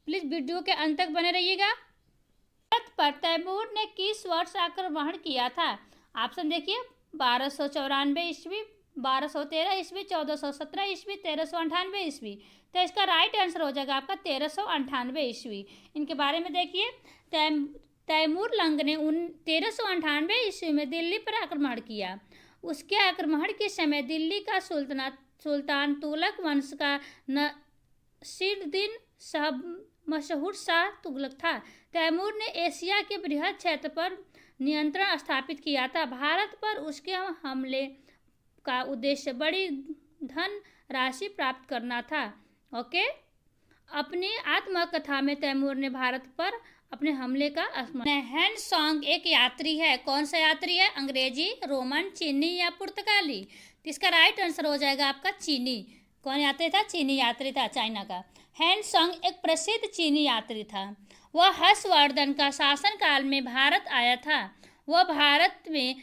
प्लीज वीडियो के अंत तक बने रहिएगा। भारत पर तैमूर ने किस वर्ष आक्रमण किया था? ऑप्शन देखिए, 1294 ईस्वी, 1213 ईस्वी, 1417 ईस्वी, 1398 ईस्वी। तो इसका राइट आंसर हो जाएगा आपका 1398 ईस्वी। इनके बारे में देखिए। तैमूर लंग ने 1398 ईस्वी में दिल्ली पर आक्रमण किया। उसके आक्रमण के समय दिल्ली का सुल्तान तुगलक वंश का नसीरुद्दीन मशहूर शाह तुगलक था। तैमूर ने एशिया के बृहद क्षेत्र पर नियंत्रण स्थापित किया था। भारत पर उसके हमले का उद्देश्य बड़ी धन राशि प्राप्त करना था। ओके, अपनी आत्मकथा में तैमूर ने भारत पर अपने हमले का हैन सॉन्ग एक यात्री है। कौन सा यात्री है? अंग्रेजी, रोमन, चीनी या पुर्तगाली? तो इसका राइट आंसर हो जाएगा आपका चीनी। कौन यात्री था? चीनी यात्री था, चाइना का। हैन सॉन्ग एक प्रसिद्ध चीनी यात्री था। वह हर्षवर्धन का शासनकाल में भारत आया था। वह भारत में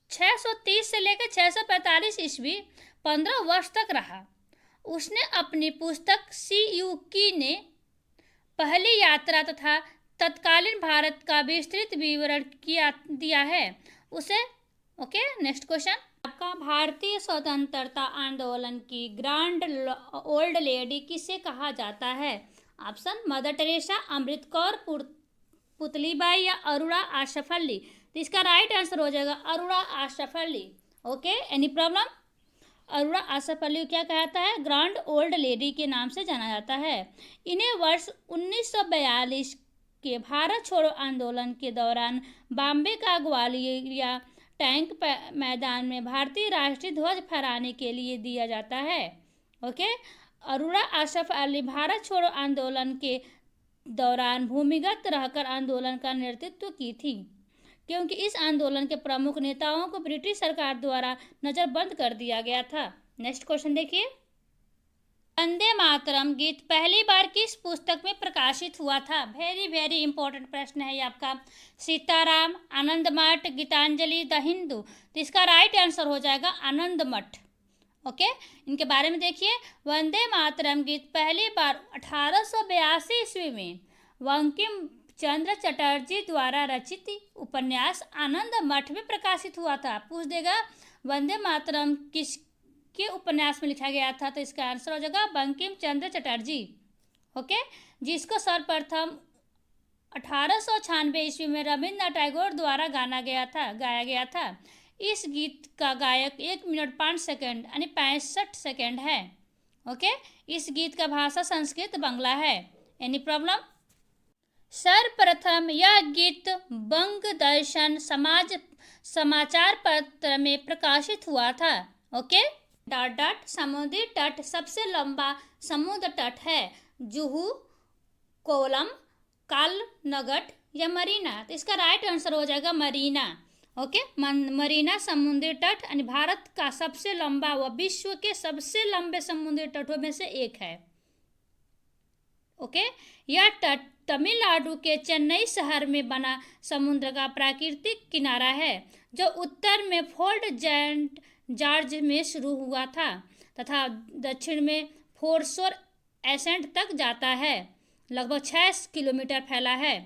630 से लेकर 645 ईस्वी 15 वर्ष तक रहा। उसने अपनी पुस्तक सीयूकी ने पहली यात्रा तथा तत्कालीन भारत का विस्तृत विवरण दिया है उसे। ओके, नेक्स्ट क्वेश्चन आपका, भारतीय स्वतंत्रता आंदोलन की ग्रैंड ओल्ड लेडी किसे कहा जाता है? Option mother Teresa, Amrit Kaur, Putlibai या अरुणा आशफ अली? तो इसका राइट आंसर हो जाएगा Aruna Asaf Ali. Okay, any problem? Aruna Asaf Ali को क्या कहता है? ग्रैंड ओल्ड लेडी के नाम से जाना जाता है। इन्हें वर्ष 1942 के भारत छोड़ो आंदोलन के दौरान बॉम्बे का ग्वालियर टैंक मैदान में भारतीय राष्ट्रीय ध्वज फहराने के लिए दिया जाता है। ओके, अरुणा आशफ अली भारत छोड़ो आंदोलन के दौरान भूमिगत रहकर आंदोलन का नेतृत्व की थी, क्योंकि इस आंदोलन के प्रमुख नेताओं को ब्रिटिश सरकार द्वारा नजरबंद कर दिया गया था। नेक्स्ट क्वेश्चन देखिए, वंदे मातरम गीत पहली बार किस पुस्तक में प्रकाशित हुआ था? वेरी वेरी इंपॉर्टेंट प्रश्न है ये आपका। सीताराम, आनंद मठ, गीतांजलि, द हिंदू? तो इसका राइट आंसर हो जाएगा आनंद मठ। ओके, इनके बारे में देखिए। वंदे मातरम गीत पहली बार 1882 ईस्वी में बंकिम चंद्र चटर्जी द्वारा रचित उपन्यास आनंद मठ में प्रकाशित हुआ था। पूछ देगा वंदे मातरम किसके उपन्यास में लिखा गया था? तो इसका आंसर हो जाएगा बंकिम चंद्र चटर्जी। ओके, जिसको सर्वप्रथम 1896 ईस्वी में रविन्द्रनाथ टैगोर द्वारा गाया गया था। इस गीत का गायक 1 मिनट 5 सेकंड यानी 65 सेकंड है। ओके, इस गीत का भाषा संस्कृत बांग्ला है। Any problem? सर्वप्रथम यह गीत बंग दर्शन समाचार पत्र में प्रकाशित हुआ था। ओके, समुद्री तट सबसे लंबा समुद्र तट है। जुहू, कोलम, कालनगट या मरीना? तो इसका राइट आंसर हो जाएगा मरीना। ओके, मरीना समुद्री तट यानी भारत का सबसे लंबा व विश्व के सबसे लंबे समुद्री तटों में से एक है। ओके, यह तट तमिलनाडु के चेन्नई शहर में बना समुद्र का प्राकृतिक किनारा है, जो उत्तर में फोर्ट सेंट जॉर्ज में शुरू हुआ था तथा दक्षिण में फोरसोर एसेंट तक जाता है। लगभग 6 किलोमीटर फैला है।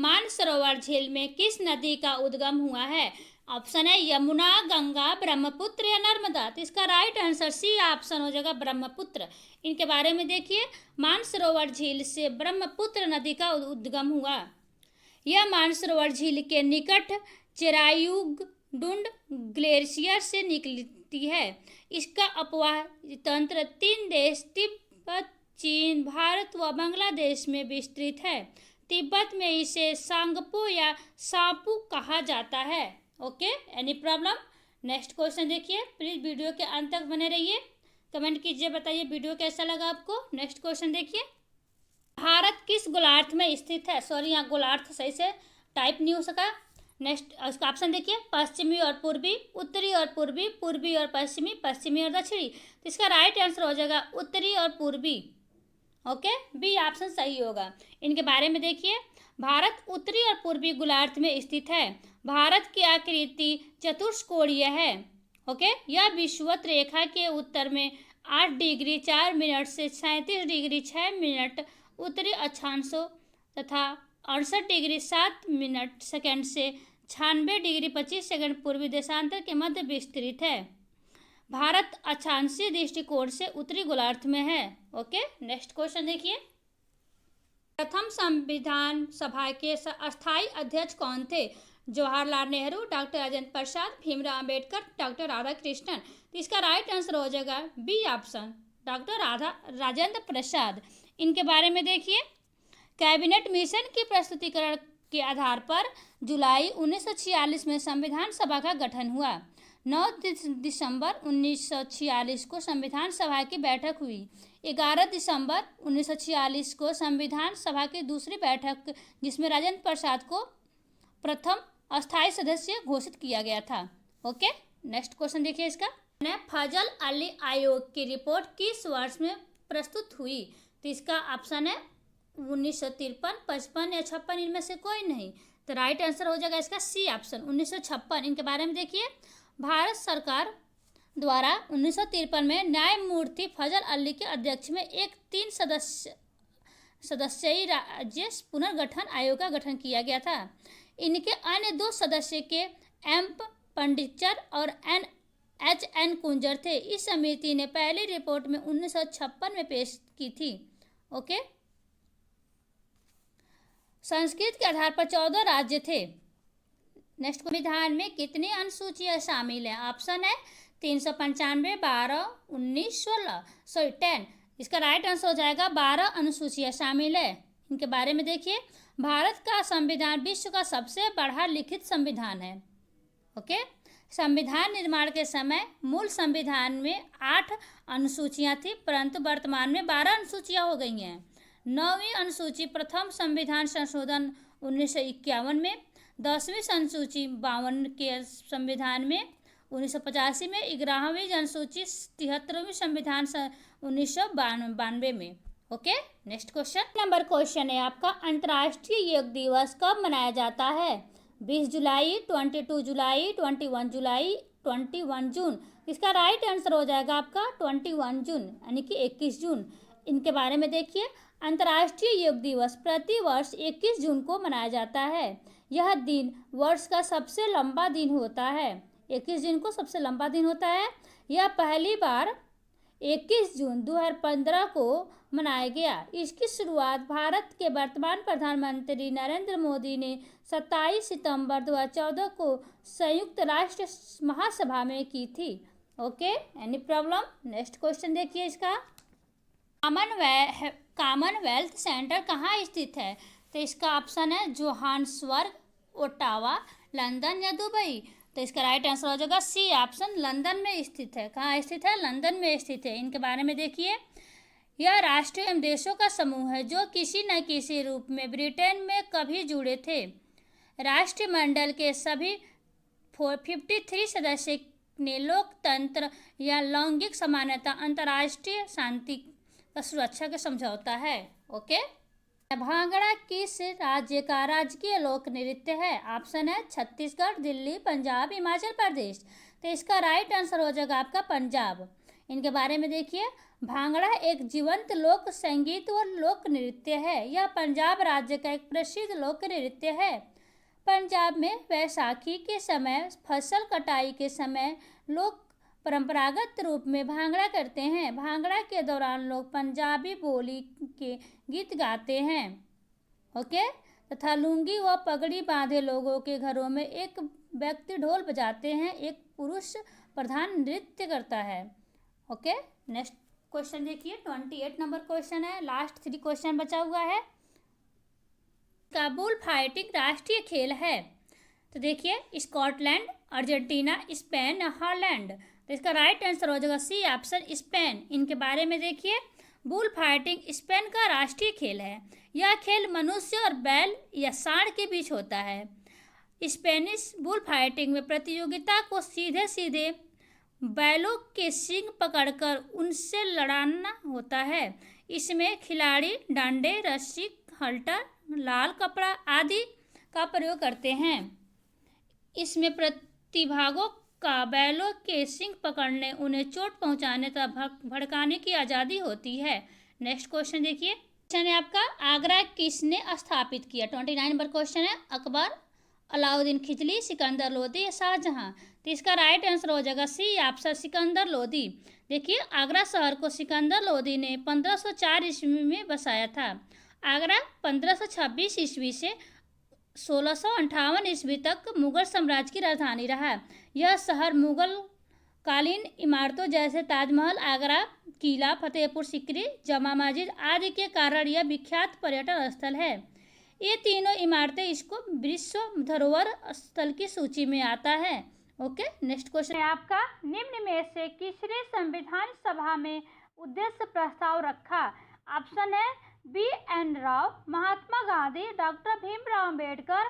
मानसरोवर झील में किस नदी का उद्गम हुआ है? ऑप्शन है यमुना, गंगा, ब्रह्मपुत्र या नर्मदा? तो इसका राइट आंसर सी ऑप्शन हो जाएगा ब्रह्मपुत्र। इनके बारे में देखिए। मानसरोवर झील से ब्रह्मपुत्र नदी का उद्गम हुआ। यह मानसरोवर झील के निकट चिरायुगडुंड ग्लेशियर से निकलती है। इसका अपवाह तंत्र 3 देश तिब्बत, चीन, भारत व बांग्लादेश में विस्तृत है। तिब्बत में इसे सांगपो या सांपू कहा जाता है। Okay, any problem? Next question देखिए। प्लीज वीडियो के अंत तक बने रहिए, कमेंट कीजिए, बताइए वीडियो कैसा लगा आपको। नेक्स्ट क्वेश्चन देखिए, भारत किस गोलार्ध में स्थित है? सॉरी, यहाँ गोलार्ध सही से टाइप नहीं हो सका। नेक्स्ट उसका ऑप्शन देखिए, पश्चिमी और पूर्वी, उत्तरी और पूर्वी, पूर्वी और पश्चिमी, पश्चिमी और दक्षिणी? तो इसका राइट आंसर हो जाएगा उत्तरी और पूर्वी। ओके, बी ऑप्शन सही होगा। इनके बारे में देखिए। भारत उत्तरी और पूर्वी गोलार्ध में स्थित है। भारत की आकृति चतुष्कोणीय है। ओके, यह विषुवत रेखा के उत्तर में 8 डिग्री 4 मिनट से 37 डिग्री 6 मिनट उत्तरी अक्षांशों तथा 68 डिग्री 7 मिनट सेकंड से 96 डिग्री 25 सेकंड पूर्वी देशांतर के मध्य विस्तृत है। भारत अक्षांशीय दृष्टिकोण से उत्तरी गोलार्ध में है। ओके, नेक्स्ट क्वेश्चन देखिए। प्रथम संविधान सभा के अस्थायी अध्यक्ष कौन थे? Jawaharlal Nehru, doctor Rajendra Prasad, Bhimrao Ambedkar, doctor Radhakrishnan? इसका राइट आंसर हो जाएगा B option, doctor Rajendra Prasad. इनके बारे में देखिए। कैबिनेट मिशन की प्रस्तुतिकरण के आधार पर जुलाई 1946 में संविधान सभा का गठन हुआ। 9 दिसंबर 1946 को संविधान सभा की बैठक हुई। 11 दिसंबर 1946 को संविधान सभा की दूसरी बैठक, जिसमें राजेंद्र प्रसाद को प्रथम अस्थायी सदस्य घोषित किया गया था। ओके, नेक्स्ट क्वेश्चन देखिए इसका। फजल अली आयोग की रिपोर्ट किस वर्ष में प्रस्तुत हुई? तो इसका ऑप्शन है 1953, 55 या 56, इनमें से कोई नहीं। तो राइट आंसर हो जाएगा इसका सी ऑप्शन 1956। इनके बारे में देखिए, भारत सरकार द्वारा 1953 में न्यायमूर्ति फजल अली के अध्यक्ष में एक 3 सदस्यीय राज्य पुनर्गठन आयोग का गठन किया गया था। इनके अन्य 2 सदस्य के एम पंडितचर और एन कुंजर थे। इस समिति ने पहली रिपोर्ट में 1956 में पेश की थी। ओके, संस्कृत के आधार पर 14 राज्य थे। नेक्स्ट, संविधान में कितनी अनुसूचियां शामिल हैं? ऑप्शन है 395, 12, 19, 16, सॉरी 10। इसका राइट आंसर हो जाएगा 12 अनुसूचियां शामिल है। इनके बारे में देखिए, भारत का संविधान विश्व का सबसे बड़ा लिखित संविधान है। ओके, संविधान निर्माण के समय मूल संविधान में 8 अनुसूचियां थी, परंतु वर्तमान में 12 अनुसूचियां हो गई हैं। 9वीं अनुसूची प्रथम संविधान संशोधन 1951 में, 10वीं अनुसूची 52 के संविधान में 1985 में, 11वीं अनुसूची 73वीं संविधान 1992 में। Okay, next question number question है आपका, अंतर्राष्ट्रीय योग दिवस कब मनाया जाता है? 20 जुलाई, 22 जुलाई, 21 जुलाई, 21 जून। इसका राइट आंसर हो जाएगा आपका 21 जून, यानी कि 21 जून। इनके बारे में देखिए, अंतर्राष्ट्रीय योग दिवस प्रतिवर्ष 21 जून को मनाया जाता है। यह दिन वर्ष का सबसे लंबा दिन होता है। 21 जून को सबसे लंबा दिन होता है। यह पहली बार 21 जून 2015 को मनाया गया। इसकी शुरुआत भारत के वर्तमान प्रधानमंत्री नरेंद्र मोदी ने 27 सितंबर 2014 को संयुक्त राष्ट्र महासभा में की थी। Okay, any problem? Next question देखिए इसका, कॉमनवेल्थ सेंटर कहाँ स्थित है? तो इसका ऑप्शन है जोहान्सबर्ग, ओटावा, लंदन या दुबई। तो इसका राइट आंसर हो जाएगा सी ऑप्शन, लंदन में स्थित है। कहाँ स्थित है? लंदन में स्थित है। इनके बारे में देखिए, यह राष्ट्र एवं देशों का समूह है जो किसी न किसी रूप में ब्रिटेन में कभी जुड़े थे। राष्ट्रमंडल के सभी 53 सदस्य ने लोकतंत्र या लैंगिक समानता, अंतर्राष्ट्रीय शांति का सुरक्षा का समझौता है। ओके, भांगड़ा किस राज्य का राजकीय लोक नृत्य है? ऑप्शन है छत्तीसगढ़, दिल्ली, पंजाब, हिमाचल प्रदेश। तो इसका राइट आंसर हो जाएगा आपका पंजाब। इनके बारे में देखिए, भांगड़ा एक जीवंत लोक संगीत और लोक नृत्य है। यह पंजाब राज्य का एक प्रसिद्ध लोक नृत्य है। पंजाब में वैसाखी के समय, फसल कटाई के समय लोग परंपरागत रूप में भांगड़ा करते हैं। भांगड़ा के दौरान लोग पंजाबी बोली के गीत गाते हैं। ओके, तथा लुंगी व पगड़ी बांधे लोगों के घरों में एक व्यक्ति ढोल बजाते हैं, एक पुरुष प्रधान नृत्य करता है। ओके, नेक्स्ट क्वेश्चन देखिए, 28 नंबर क्वेश्चन है, लास्ट 3 क्वेश्चन बचा हुआ है। बुल फाइटिंग राष्ट्रीय खेल है? तो देखिए, स्कॉटलैंड, अर्जेंटीना, स्पेन, हॉलैंड। तो इसका राइट आंसर हो जाएगा सी ऑप्शन, स्पेन। इनके बारे में देखिए, बुल फाइटिंग स्पेन का राष्ट्रीय खेल है। यह खेल मनुष्य और बैल या सांड के बीच होता है। स्पेनिश बुल फाइटिंग में प्रतियोगिता को सीधे सीधे बैलों के सींग पकड़कर उनसे लड़ाना होता है। इसमें खिलाड़ी डंडे, रस्सी, हल्टर, लाल कपड़ा आदि का प्रयोग करते हैं। इसमें प्रतिभागियों का बैलों के सींग पकड़ने, उन्हें चोट पहुंचाने तथा भड़काने की आज़ादी होती है। नेक्स्ट क्वेश्चन देखिए, क्वेश्चन है आपका, आगरा किसने स्थापित किया? 29 नंबर क्वेश्चन है, अकबर, अलाउद्दीन खिलजी, सिकंदर लोदी या शाहजहां। तो इसका राइट आंसर हो जाएगा सी ऑप्शन, सिकंदर लोदी। देखिए, आगरा शहर को सिकंदर लोदी ने 1504 ईस्वी में बसाया था। आगरा 1526 ईस्वी से 1658 ईस्वी तक मुगल साम्राज्य की राजधानी रहा। यह शहर मुगल कालीन इमारतों जैसे ताजमहल, आगरा किला, फतेहपुर सीकरी, जमा मस्जिद आदि के कारण यह विख्यात पर्यटन स्थल है। ये तीनों इमारतें इसको विश्व धरोहर स्थल की सूची में आता है। ओके, नेक्स्ट क्वेश्चन है आपका, निम्न में से किसने संविधान सभा में उद्देश्य प्रस्ताव रखा? ऑप्शन है B N Rao, Mahatma Gandhi, doctor Bhimrao Ambedkar,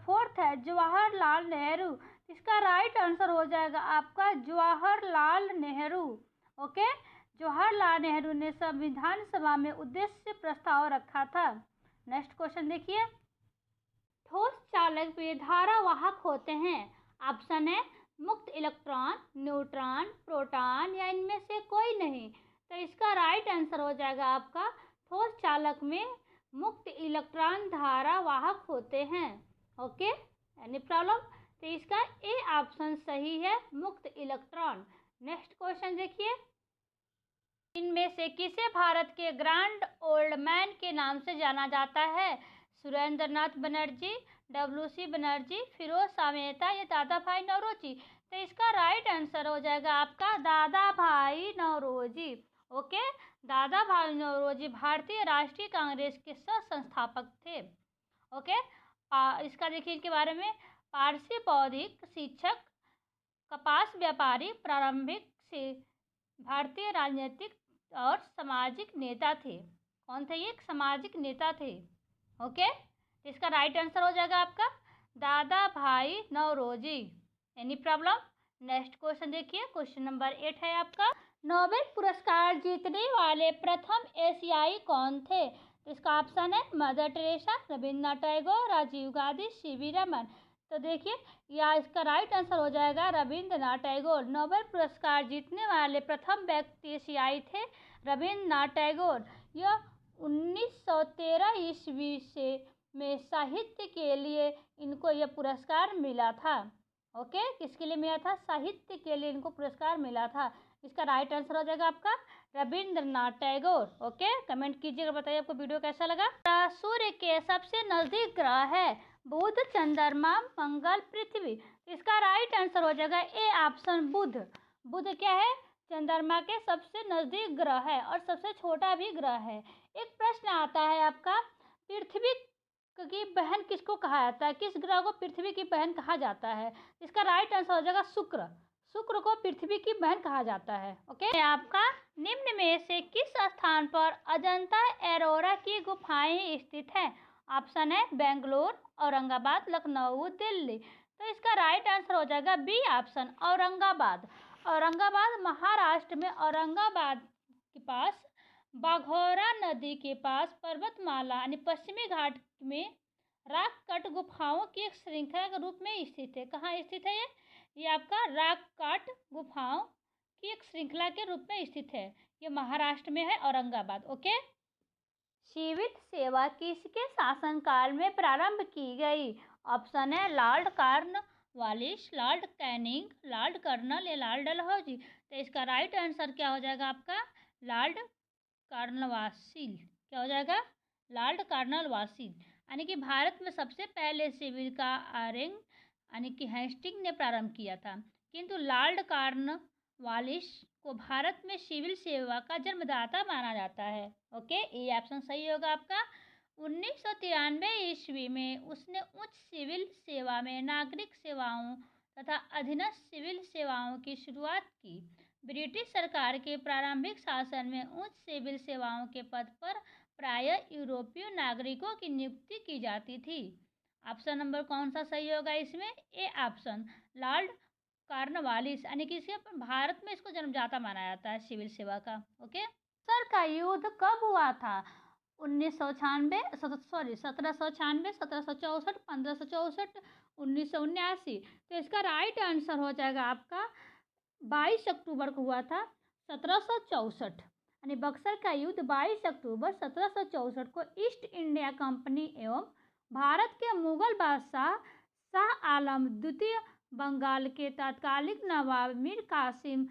fourth है जवाहरलाल नेहरू। इसका राइट आंसर हो जाएगा आपका जवाहरलाल नेहरू। ओके, जवाहरलाल नेहरू ने संविधान सभा में उद्देश्य प्रस्ताव रखा था। नेक्स्ट क्वेश्चन देखिए, ठोस चालक वे धारावाहक होते हैं। ऑप्शन है मुक्त इलेक्ट्रॉन, न्यूट्रॉन, प्रोटॉन या इनमें से कोई नहीं। तो इसका राइट आंसर हो जाएगा आपका ठोस चालक में मुक्त इलेक्ट्रॉन धारावाहक होते हैं। Okay, any problem? तो इसका ए ऑप्शन सही है, मुक्त इलेक्ट्रॉन। नेक्स्ट क्वेश्चन देखिए, इनमें से किसे भारत के ग्रैंड ओल्ड मैन के नाम से जाना जाता है? सुरेंद्रनाथ बनर्जी, डब्ल्यू.सी. बनर्जी, फिरोज शाह मेहता या दादा भाई नौरोजी। तो इसका राइट आंसर हो जाएगा आपका दादा भाई नौरोजी। ओके, दादा भाई नौरोजी भारतीय राष्ट्रीय कांग्रेस के सह संस्थापक थे। ओके, इसका देखिए इनके बारे में, पारसी बौद्धिक शिक्षक, कपास व्यापारी, प्रारंभिक से भारतीय राजनीतिक और सामाजिक नेता थे। कौन थे ये? एक सामाजिक नेता थे। ओके, इसका राइट आंसर हो जाएगा आपका Dadabhai Naoroji. Any problem? Next question देखिए, क्वेश्चन नंबर 8 है आपका, नोबेल पुरस्कार जीतने वाले प्रथम एशियाई कौन थे? तो इसका ऑप्शन है Mother Teresa, Rabindranath Tagore, Rajiv Gandhi, C V. Raman. तो देखिए या इसका राइट आंसर हो जाएगा रविन्द्रनाथ टैगोर। नोबेल पुरस्कार जीतने वाले प्रथम व्यक्ति एशियाई थे रविन्द्रनाथ टैगोर। यह 1913 ईस्वी से में साहित्य के लिए इनको यह पुरस्कार मिला था। ओके, किसके लिए मिला था? साहित्य के लिए इनको पुरस्कार मिला था। इसका राइट आंसर हो जाएगा आपका रविन्द्रनाथ टैगोर। ओके, कमेंट कीजिएगा, बताइए आपको वीडियो कैसा लगा। सूर्य के सबसे नजदीक ग्रह है बुध, चंद्रमा, मंगल, पृथ्वी। इसका राइट आंसर हो जाएगा ए ऑप्शन बुध। बुध क्या है? चंद्रमा के सबसे नजदीक ग्रह है और सबसे छोटा भी ग्रह है। एक प्रश्न आता है आपका, पृथ्वी की बहन किसको कहा जाता है? किस ग्रह को पृथ्वी की बहन कहा जाता है? इसका राइट आंसर हो जाएगा शुक्र। शुक्र को पृथ्वी की बहन कहा जाता है। ओके, आपका निम्न में से किस स्थान पर अजंता एलोरा की गुफाएं स्थित हैं? ऑप्शन है बेंगलोर, औरंगाबाद, लखनऊ, दिल्ली। तो इसका राइट आंसर हो जाएगा बी ऑप्शन औरंगाबाद। औरंगाबाद महाराष्ट्र में औरंगाबाद के पास बाघौरा नदी के पास पर्वतमाला यानी पश्चिमी घाट में रॉक कट गुफाओं की एक श्रृंखला के रूप में स्थित है। कहाँ स्थित है ये आपका रॉक कट गुफाओं की एक श्रृंखला के रूप में स्थित है। ये महाराष्ट्र में है, औरंगाबाद। ओके, सिविल सेवा किसके शासनकाल में प्रारंभ की गई? ऑप्शन है Lord Cornwallis, Lord Canning, Lord Curzon या लॉर्ड डलहौजी। तो इसका राइट आंसर क्या हो जाएगा आपका लॉर्ड कॉर्नवालिस। क्या हो जाएगा? Lord Cornwallis. यानी कि भारत में सबसे पहले सिविल का आरंभ यानी कि हेस्टिंग ने प्रारंभ किया था, किंतु लॉर्ड कॉर्नवालिस को भारत में सिविल सेवा का जन्मदाता माना जाता है। ओके, ये ऑप्शन सही होगा आपका। 1993 ईस्वी में उसने उच्च सिविल सेवा में नागरिक सेवाओं तथा अधीनस्थ सिविल सेवाओं की शुरुआत की। ब्रिटिश सरकार के प्रारंभिक शासन में उच्च सिविल सेवाओं के पद पर प्रायः यूरोपीय नागरिकों की नियुक्ति की जाती थी। ऑप्शन नंबर कौन सा सही होगा इसमें? ए ऑप्शन लॉर्ड कॉर्नवालिस, यानी कि भारत में इसको जन्मदाता माना जाता है सिविल सेवा का। ओके, सर का युद्ध कब हुआ था? 1796, 1764, 1564, 1979। तो इसका राइट आंसर हो जाएगा आपका 22 अक्टूबर को हुआ था 1764। यानी बक्सर का युद्ध 22 अक्टूबर 1764 को ईस्ट इंडिया कंपनी एवं भारत के मुगल बादशाह शाह आलम द्वितीय, बंगाल के तत्कालीन नवाब मीर कासिम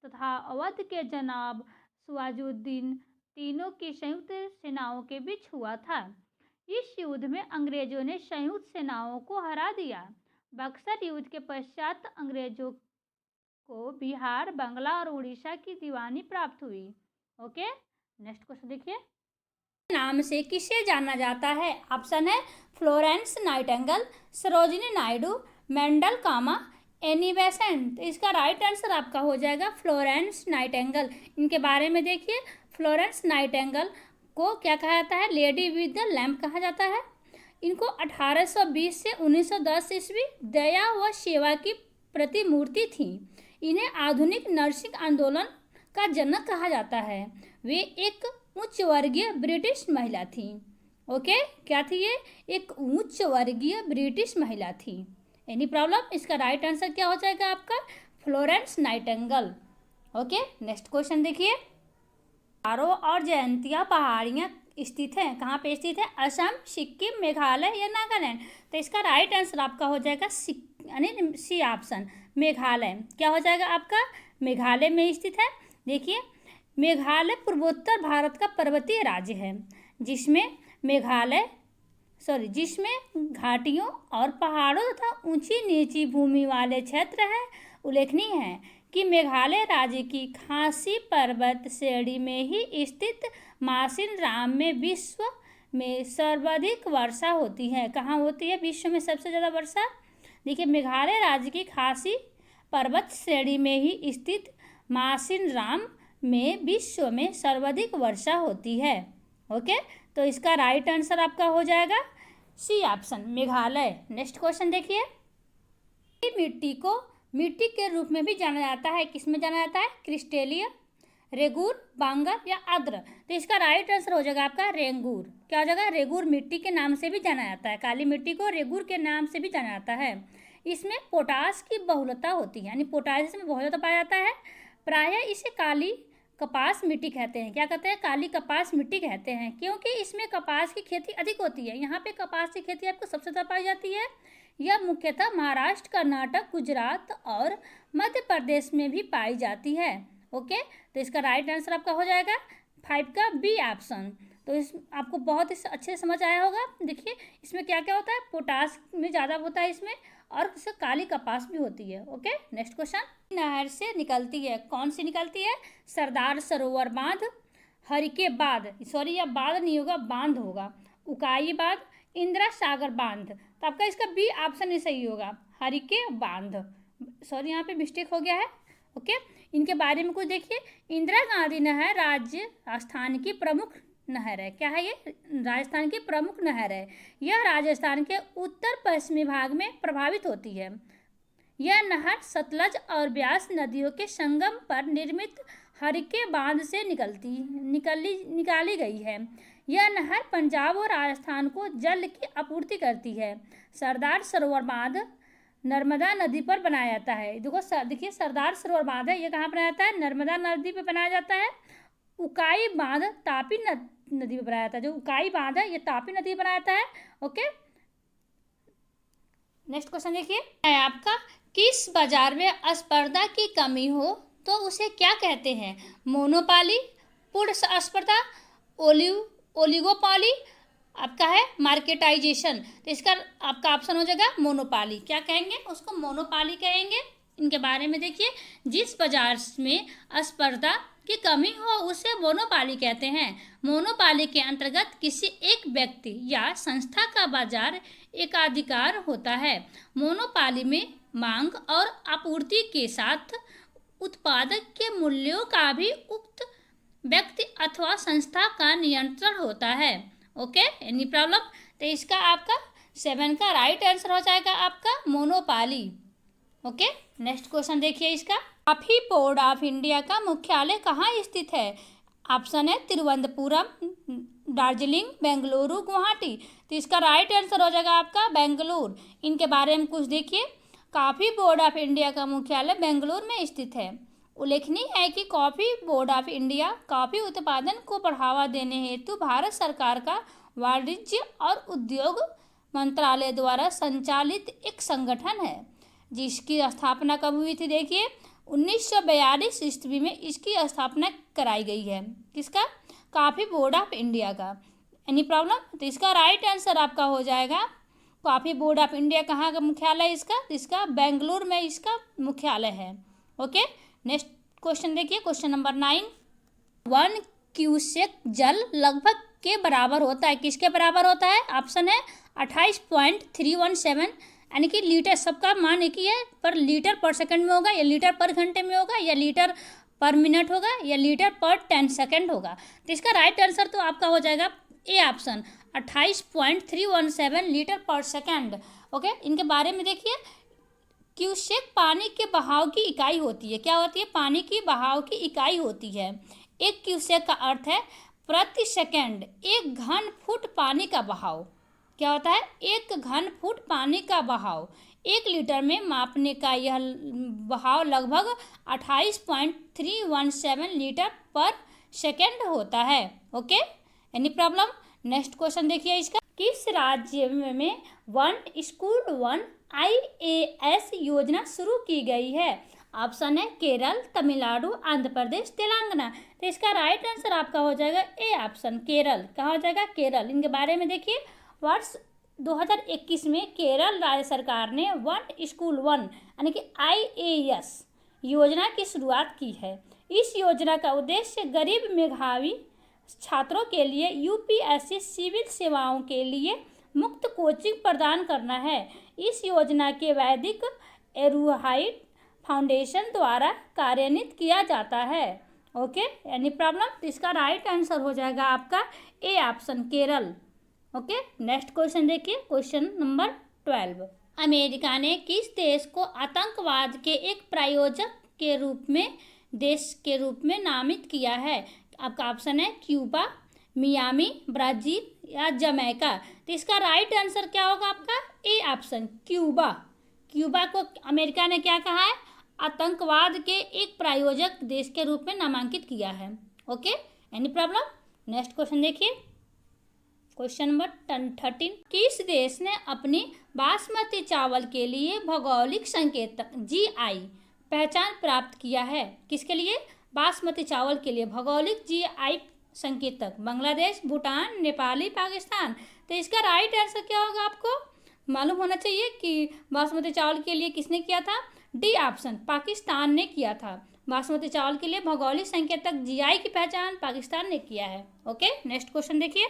तथा अवध के जनाब सिराजुद्दीन तीनों की संयुक्त सेनाओं के बीच हुआ था। इस युद्ध में अंग्रेजों ने संयुक्त सेनाओं को हरा दिया। बक्सर युद्ध के पश्चात अंग्रेजों को बिहार, बांग्ला और उड़ीसा की दीवानी प्राप्त हुई। ओके, नेक्स्ट क्वेश्चन देखिए, नाम से किसे जाना जाता है? ऑप्शन है फ्लोरेंस नाइटिंगेल, सरोजिनी नायडू, मेंडल कामा, एनी बेसेंट। तो इसका राइट आंसर आपका हो जाएगा फ्लोरेंस नाइटिंगेल। इनके बारे में देखिए, फ्लोरेंस नाइटिंगेल को क्या कहा जाता है? लेडी विद द लैम्प कहा जाता है। इनको 1820 से 1910 ईस्वी दया व सेवा की प्रतिमूर्ति थी। इन्हें आधुनिक नर्सिंग आंदोलन का जनक कहा जाता है। वे एक उच्च वर्गीय ब्रिटिश महिला थी। ओके, क्या थी ये? एक उच्च वर्गीय ब्रिटिश महिला थी। Any problem? इसका राइट आंसर क्या हो जाएगा आपका? Florence Nightingale. Okay, next question देखिए। गारो और जयंतिया पहाड़ियाँ स्थित हैं, कहाँ पे स्थित है? असम, सिक्किम, मेघालय या नागालैंड। तो इसका राइट आंसर आपका हो जाएगा यानी सी ऑप्शन, मेघालय। क्या हो जाएगा आपका? मेघालय में स्थित है। देखिए, मेघालय पूर्वोत्तर भारत का पर्वतीय राज्य है, जिसमें घाटियों और पहाड़ों तथा ऊंची नीची भूमि वाले क्षेत्र हैं। उल्लेखनीय है कि मेघालय राज्य की खासी पर्वत श्रेणी में ही स्थित मासिन राम में विश्व में सर्वाधिक वर्षा होती है। कहाँ होती है विश्व में सबसे ज़्यादा वर्षा? देखिए, मेघालय राज्य की खासी पर्वत श्रेणी में ही स्थित मासिन राम में विश्व में सर्वाधिक वर्षा होती है। ओके, तो इसका राइट आंसर आपका हो जाएगा C option, Meghalaya. Next question देखिए। मिट्टी को मिट्टी के रूप में भी जाना जाता है, किसमें जाना जाता है? क्रिस्टेलिया, रेगूर, बांगर या आर्द्र। तो इसका राइट आंसर हो जाएगा आपका रेगूर। क्या हो जाएगा? रेगूर मिट्टी के नाम से भी जाना जाता है। काली मिट्टी को रेगूर के नाम से भी जाना जाता है। इसमें पोटास की बहुलता होती है, यानी पोटास इसमें बहुत ज़्यादा पाया जाता है। प्रायः इसे काली कपास मिट्टी कहते हैं। क्या कहते हैं? काली कपास मिट्टी कहते हैं, क्योंकि इसमें कपास की खेती अधिक होती है। यहाँ पे कपास की खेती आपको सबसे ज़्यादा पाई जाती है। यह मुख्यतः महाराष्ट्र, कर्नाटक, गुजरात और मध्य प्रदेश में भी पाई जाती है। ओके, तो इसका राइट आंसर आपका हो जाएगा 5 का बी ऑप्शन। तो इस आपको बहुत ही अच्छे से समझ आया होगा। देखिए, इसमें क्या क्या होता है? पोटास में ज़्यादा होता है इसमें, और इससे काली कपास भी होती है। Okay, next question. नहर से निकलती है, कौन सी निकलती है? सरदार सरोवर बांध, हरिके बांध, सॉरी यह बांध नहीं होगा, बांध होगा, उकाई बांध, इंदिरा सागर बांध। तो आपका इसका बी ऑप्शन ही सही होगा, हरिके बांध। सॉरी, यहाँ पे मिस्टेक हो गया है। ओके, इनके बारे में कुछ देखिए। इंदिरा गांधी नहर राजस्थान की प्रमुख नहर है। क्या है ये? राजस्थान की प्रमुख नहर है। यह राजस्थान के उत्तर पश्चिमी भाग में प्रभावित होती है। यह नहर सतलज और ब्यास नदियों के संगम पर निर्मित हरिके बांध से निकाली गई है। यह नहर पंजाब और राजस्थान को जल की आपूर्ति करती है। सरदार सरोवर बांध नर्मदा नदी पर बनाया जाता है। देखिए, सरदार सरोवर बांध है, ये कहाँ बनाया जाता है? नर्मदा नदी पर बनाया जाता है। उकाई बांध तापी नदी पर बनाया जाता है। जो उकाई बांध है ये तापी नदी पर बनाया जाता है। ओके, नेक्स्ट क्वेश्चन देखिए है आपका, किस बाजार में स्पर्धा की कमी हो तो उसे क्या कहते हैं? मोनोपाली, पूर्ण स्पर्धा, ओलिगोपॉली, आपका है मार्केटाइजेशन। तो इसका आपका ऑप्शन हो जाएगा मोनोपाली। क्या कहेंगे? उसको मोनोपाली कहेंगे। इनके बारे में देखिए, जिस बाजार में स्पर्धा की कमी हो उसे मोनोपाली कहते हैं। मोनोपाली के अंतर्गत किसी एक व्यक्ति या संस्था का बाजार एकाधिकार होता है। मोनोपाली में मांग और आपूर्ति के साथ उत्पादक के मूल्यों का भी उक्त व्यक्ति अथवा संस्था का नियंत्रण होता है। Okay, any problem? तो इसका आपका 7 का राइट आंसर हो जाएगा आपका मोनोपाली। ओके, नेक्स्ट क्वेश्चन देखिए इसका। कॉफी बोर्ड ऑफ इंडिया का मुख्यालय कहाँ स्थित है? ऑप्शन है तिरुवनंतपुरम, दार्जिलिंग, बेंगलुरु, गुवाहाटी। तो इसका राइट आंसर हो जाएगा आपका बेंगलुरु। इनके बारे में कुछ देखिए। कॉफी बोर्ड ऑफ इंडिया का मुख्यालय बेंगलुरु में स्थित है। उल्लेखनीय है कि coffee board of India coffee उत्पादन को बढ़ावा देने हेतु भारत सरकार का वाणिज्य और उद्योग मंत्रालय द्वारा संचालित एक संगठन है, जिसकी स्थापना कब हुई थी? देखिए, 1942 ईस्वी में इसकी स्थापना कराई गई है। किसका? कॉफी बोर्ड ऑफ इंडिया का। Any problem? तो इसका राइट आंसर आपका हो जाएगा कॉफी बोर्ड ऑफ इंडिया कहाँ का मुख्यालय इसका बेंगलुरु में इसका मुख्यालय है। ओके, नेक्स्ट क्वेश्चन देखिए, क्वेश्चन नंबर 9। 1 क्यूसेक जल लगभग के बराबर होता है। किसके बराबर होता है? ऑप्शन है 28.317, यानी कि लीटर, सबका मान एक ही है, पर लीटर पर सेकंड में होगा या लीटर पर घंटे में होगा या लीटर पर मिनट होगा या लीटर पर 10 सेकंड होगा। तो इसका राइट आंसर तो आपका हो जाएगा ए ऑप्शन, 28.317 लीटर पर सेकंड। ओके, इनके बारे में देखिए। क्यूसेक पानी के बहाव की इकाई होती है। क्या होती है? पानी की बहाव की इकाई होती है। एक क्यूसेक का अर्थ है प्रति सेकंड 1 घन फुट पानी का बहाव। क्या होता है? 1 घन फुट पानी का बहाव। 1 लीटर में मापने का यह बहाव लगभग 28.317 लीटर पर सेकंड होता है। Okay, any problem? Next question देखिए इसका। किस राज्य में वन स्कूल वन IAS योजना शुरू की गई है? ऑप्शन है केरल, तमिलनाडु, आंध्र प्रदेश, तेलंगाना। तो इसका राइट आंसर आपका हो जाएगा ए ऑप्शन, केरल। कहाँ हो जाएगा? केरल। इनके बारे में देखिए। वर्ष 2021 में केरल राज्य सरकार ने वन स्कूल वन यानी कि IAS योजना की शुरुआत की है। इस योजना का उद्देश्य गरीब मेधावी छात्रों के लिए UPSC सिविल सेवाओं के लिए मुफ्त कोचिंग प्रदान करना है। इस योजना के वैदिक एरुहाइट फाउंडेशन द्वारा कार्यान्वित किया जाता है। Okay, any problem? तो इसका राइट आंसर हो जाएगा आपका A option, Kerala. Okay, next question देखिए, क्वेश्चन नंबर 12। अमेरिका ने किस देश को आतंकवाद के एक प्रायोजक के रूप में नामित किया है? आपका ऑप्शन है क्यूबा, मियामी, ब्राजील या जमैका। तो इसका राइट आंसर क्या होगा आपका? A option, Cuba. क्यूबा को अमेरिका ने क्या कहा है? आतंकवाद के एक प्रायोजक देश के रूप में नामांकित किया है। Okay, any problem? Next question देखिए, क्वेश्चन नंबर 13। किस देश ने अपनी बासमती चावल के लिए भौगोलिक संकेतक GI पहचान प्राप्त किया है? किसके लिए? बासमती चावल के लिए भौगोलिक GI संकेतक। बांग्लादेश, भूटान, नेपाली, पाकिस्तान। तो इसका राइट आंसर क्या होगा? आपको मालूम होना चाहिए कि बासमती चावल के लिए किसने किया था? डी ऑप्शन, पाकिस्तान ने किया था। बासमती चावल के लिए भौगोलिक संकेतक GI की पहचान पाकिस्तान ने किया है। ओके, नेक्स्ट क्वेश्चन देखिए।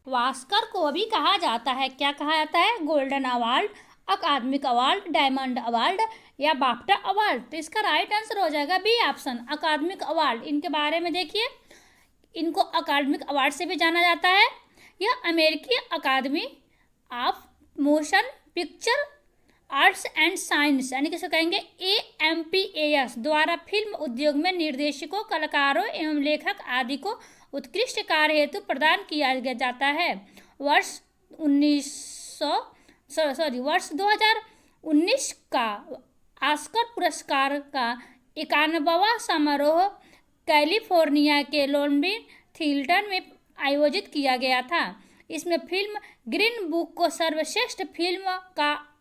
वास्कर को भी कहा जाता है, क्या कहा जाता है? गोल्डन अवार्ड, अकादमिक अवार्ड, डायमंड अवार्ड या बाफ्टा अवार्ड। तो इसका राइट आंसर हो जाएगा बी ऑप्शन, अकादमिक अवार्ड। इनके बारे में देखिए, इनको अकादमिक अवार्ड से भी जाना जाता है। यह अमेरिकी अकादमी of motion picture arts and science यानी कि इसको कहेंगे AMPAS द्वारा फिल्म उद्योग में निर्देशकों, कलाकारों एवं लेखक आदि को उत्कृष्ट कार्य हेतु प्रदान किया जाता है। वर्ष 2019 का ऑस्कर पुरस्कार का 91वां समारोह कैलिफोर्निया के लोनबी थिएटर में आयोजित किया गया था। इसमें फिल्म ग्रीन बुक को सर्वश्रेष्ठ फिल्म का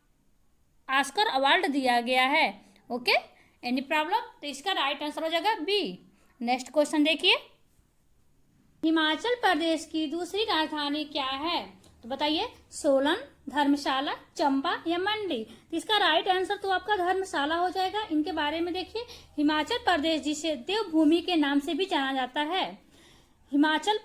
ऑस्कर अवार्ड दिया गया है। Okay, any problem? तो इसका राइट आंसर हो जाएगा बी। नेक्स्ट क्वेश्चन देखिए। हिमाचल प्रदेश की दूसरी राजधानी क्या है? तो बताइए, सोलन, धर्मशाला, चंबा या मंडी। तो इसका राइट आंसर तो आपका धर्मशाला हो जाएगा। इनके बारे में देखिए, हिमाचल प्रदेश जिसे देवभूमि के नाम से भी जाना जाता है। हिमाचल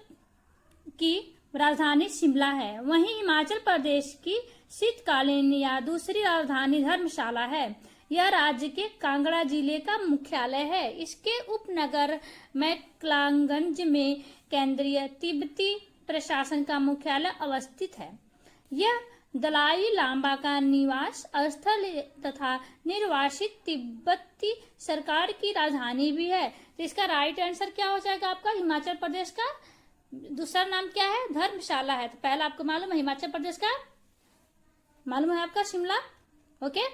की राजधानी शिमला है, वहीं हिमाचल प्रदेश की शीतकालीन या दूसरी राजधानी धर्मशाला है। यह राज्य के कांगड़ा जिले का मुख्यालय है। इसके उपनगर मैक्लागंज में केंद्रीय तिब्बती प्रशासन का मुख्यालय अवस्थित है। यह दलाई लामा का निवास स्थल तथा निर्वासित तिब्बती सरकार की राजधानी भी है। तो इसका राइट आंसर क्या हो जाएगा आपका? हिमाचल प्रदेश का दूसरा नाम क्या है? धर्मशाला है। तो पहला आपको मालूम है हिमाचल प्रदेश का, मालूम है आपका शिमला। ओके,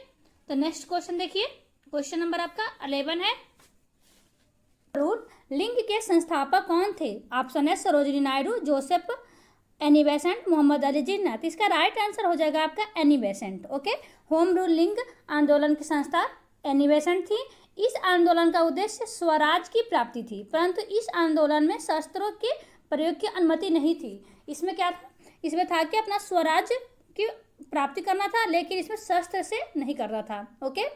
तो नेक्स्ट क्वेश्चन देखिए, क्वेश्चन नंबर आपका 11 है। लिंग के संस्थापक कौन थे? ऑप्शन है Sarojini Naidu, Joseph Annie Besant, Mohammad Ali Jinnah. तो इसका राइट आंसर हो जाएगा आपका Annie Besant. Okay, home rule league आंदोलन की संस्था एनी बेसेंट थी। इस आंदोलन का उद्देश्य स्वराज की प्राप्ति थी, परंतु इस आंदोलन में शस्त्रों के प्रयोग की अनुमति नहीं थी। इसमें क्या था? इसमें था कि अपना स्वराज की प्राप्ति करना था, लेकिन इसमें शस्त्र से नहीं करना था। ओके,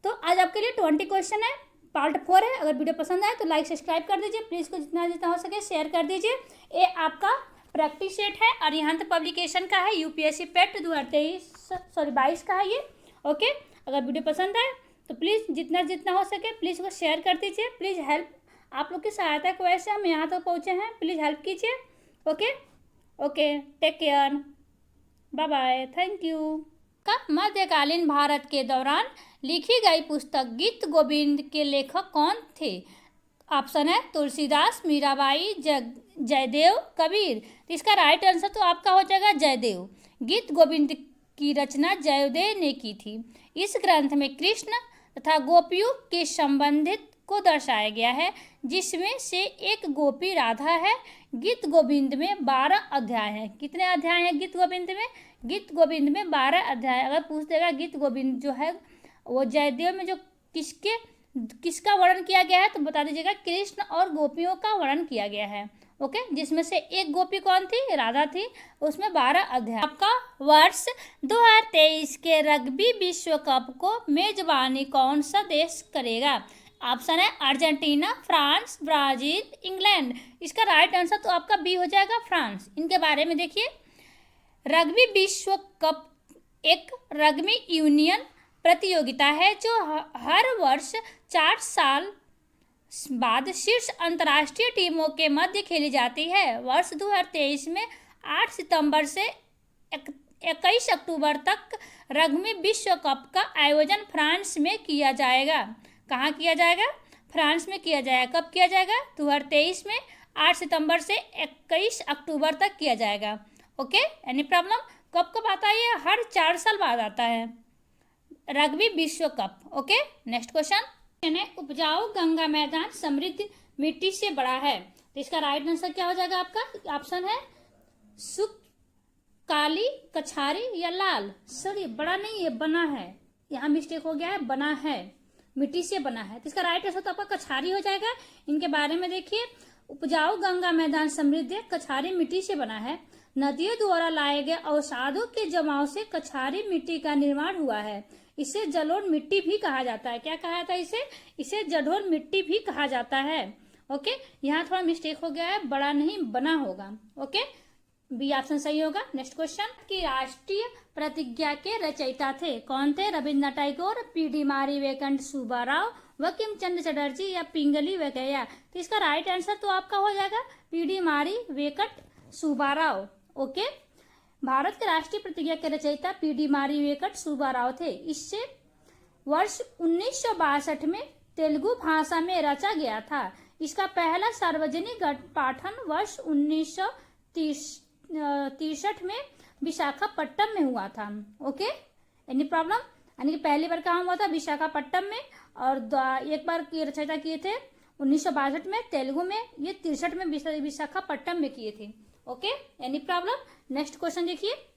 तो आज आपके लिए 20 क्वेश्चन है। पार्ट 4 है। अगर वीडियो पसंद आए तो लाइक सब्सक्राइब कर दीजिए प्लीज़, को जितना जितना हो सके शेयर कर दीजिए। ये आपका प्रैक्टिस सेट है और यहाँ तक पब्लिकेशन का है, यूपीएससी पेट 2023-22 का है ये। ओके, अगर वीडियो पसंद आए तो प्लीज़ जितना जितना हो सके प्लीज़ को शेयर कर दीजिए। प्लीज़ हेल्प, आप लोग की सहायता की वजह से हम यहाँ तक पहुँचे हैं, प्लीज़ हेल्प कीजिए। Okay okay, take care, bye bye, thank you. का मध्यकालीन भारत के दौरान लिखी गई पुस्तक गीत गोविंद के लेखक कौन थे? ऑप्शन है तुलसीदास, मीराबाई, जयदेव, कबीर। तो इसका राइट आंसर तो आपका हो जाएगा जयदेव। गीत गोविंद की रचना जयदेव ने की थी। इस ग्रंथ में कृष्ण तथा गोपियों के संबंधित को दर्शाया गया है, जिसमें से एक गोपी राधा है। गीत गोविंद में 12 अध्याय हैं। कितने अध्याय हैं गीत गोविंद में? गीत गोविंद में 12 अध्याय। अगर पूछ देगा गीत गोविंद जो है वो जयदेव में जो किसका वर्णन किया गया है तो बता दीजिएगा कृष्ण और गोपियों का वर्णन किया गया है। ओके, जिसमें से एक गोपी कौन थी? राधा थी। उसमें 12 अध्याय। आपका वर्ष 2023 के रग्बी विश्व कप को मेजबानी कौन सा देश करेगा? ऑप्शन है अर्जेंटीना, फ्रांस, ब्राजील, इंग्लैंड। इसका राइट आंसर तो आपका बी हो जाएगा फ्रांस। इनके बारे में देखिए, रग्बी विश्व कप एक रग्बी यूनियन प्रतियोगिता है जो हर वर्ष 4 साल बाद शीर्ष अंतर्राष्ट्रीय टीमों के मध्य खेली जाती है। वर्ष 2023 में 8 सितंबर से 21 अक्टूबर तक रग्बी विश्व कप का आयोजन फ्रांस में किया जाएगा। कहाँ किया जाएगा? फ्रांस में किया जाएगा। कब किया जाएगा? 2023 में 8 सितंबर से 21 अक्टूबर तक किया जाएगा। Okay, any problem? कब कब आता है ये? हर 4 साल बाद आता है रग्बी विश्व कप। ओके, नेक्स्ट क्वेश्चन है, उपजाऊ गंगा मैदान समृद्ध मिट्टी से बड़ा है। तो इसका राइट आंसर क्या हो जाएगा आपका? ऑप्शन है सुख, काली, कछारी या लाल। सॉरी, बड़ा नहीं है, बना है। यहाँ मिस्टेक हो गया है, बना है, मिट्टी से बना है। तो इसका राइट आंसर तो आपका कछारी हो जाएगा। इनके बारे में देखिए, उपजाऊ गंगा मैदान समृद्ध है, कछारी मिट्टी से बना है। नदियों द्वारा लाए गए अवसादों के जमाव से कछारी मिट्टी का निर्माण हुआ है। इसे जलोढ़ मिट्टी भी कहा जाता है। क्या कहा जाता है इसे? इसे जलोढ़ मिट्टी भी कहा जाता है। ओके, यहाँ थोड़ा मिस्टेक हो गया है, बड़ा नहीं बना होगा। ओके, बी ऑप्शन सही होगा। नेक्स्ट क्वेश्चन की राष्ट्रीय प्रतिज्ञा के रचयिता थे कौन थे? रविन्द्रनाथ टैगोर, पी.डी. मारी, वेंकट सुब्बाराव, बंकिम चंद्र चटर्जी या पिंगली वेंकैया। तो इसका राइट आंसर तो आपका हो जाएगा पी.डी. मारी, वेंकट सुब्बाराव। ओके, भारत के राष्ट्रीय प्रतिज्ञा के रचयिता पी.डी. मारी, वेंकट सुब्बाराव थे। इससे वर्ष 1962 में तेलुगु भाषा में रचा गया था। इसका पहला सार्वजनिक पाठन वर्ष 1963 में विशाखापट्टनम में हुआ था। Okay, any problem? यानी कि पहली बार कहाँ हुआ था? विशाखापट्टनम में। और एक बार की रचयिता किए थे 1962 में तेलुगु में, ये 63 में विशाखापट्टनम में किए थे। Okay, any problem? Next question देखिए,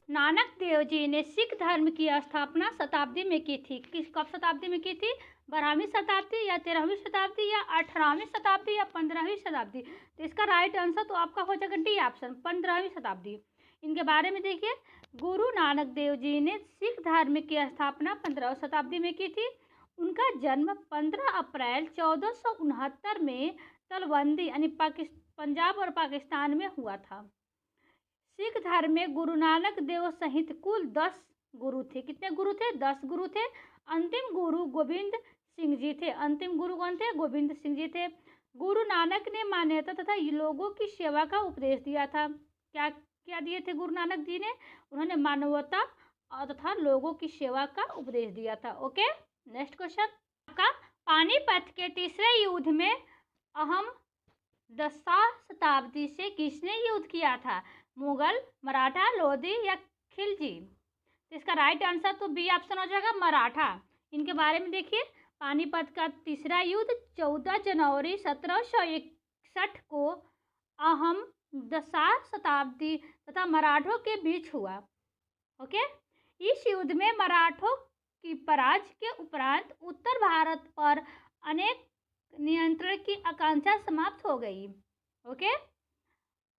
नानक देव जी ने सिख धर्म की स्थापना शताब्दी में की थी। कब शताब्दी में की थी? 12वीं शताब्दी या 13वीं शताब्दी या 18वीं शताब्दी या 15वीं शताब्दी। तो इसका राइट आंसर तो आपका हो जाएगा डी ऑप्शन, 15वीं शताब्दी। इनके बारे में देखिए, गुरु नानक देव जी ने सिख धर्म की स्थापना 15वीं शताब्दी में की थी। उनका जन्म 15 अप्रैल 1469 में तलवंदी यानी पंजाब और पाकिस्तान में हुआ था। सिख धर्म में गुरु नानक देव सहित कुल 10 गुरु थे। कितने गुरु थे? 10 गुरु थे। अंतिम गुरु गोविंद सिंह जी थे। अंतिम गुरु कौन थे? गोविंद सिंह जी थे। गुरु नानक ने मानवता तथा लोगों की सेवा का उपदेश दिया था। क्या क्या दिए थे गुरु नानक जी ने? उन्होंने मानवता तथा लोगों की सेवा का उपदेश दिया था। ओके, नेक्स्ट क्वेश्चन आपका, पानीपत के तीसरे युद्ध में अहम 10वीं शताब्दी से किसने युद्ध किया था? मुगल, मराठा, लोधी या खिलजी। तो इसका राइट आंसर तो बी ऑप्शन हो जाएगा मराठा। इनके बारे में देखिए, पानीपत का तीसरा युद्ध 14 जनवरी 1761 को अहम 10वीं शताब्दी तथा मराठों के बीच हुआ। ओके, इस युद्ध में मराठों की पराजय के उपरांत उत्तर भारत पर अनेक नियंत्रण की आकांक्षा समाप्त हो गई। ओके,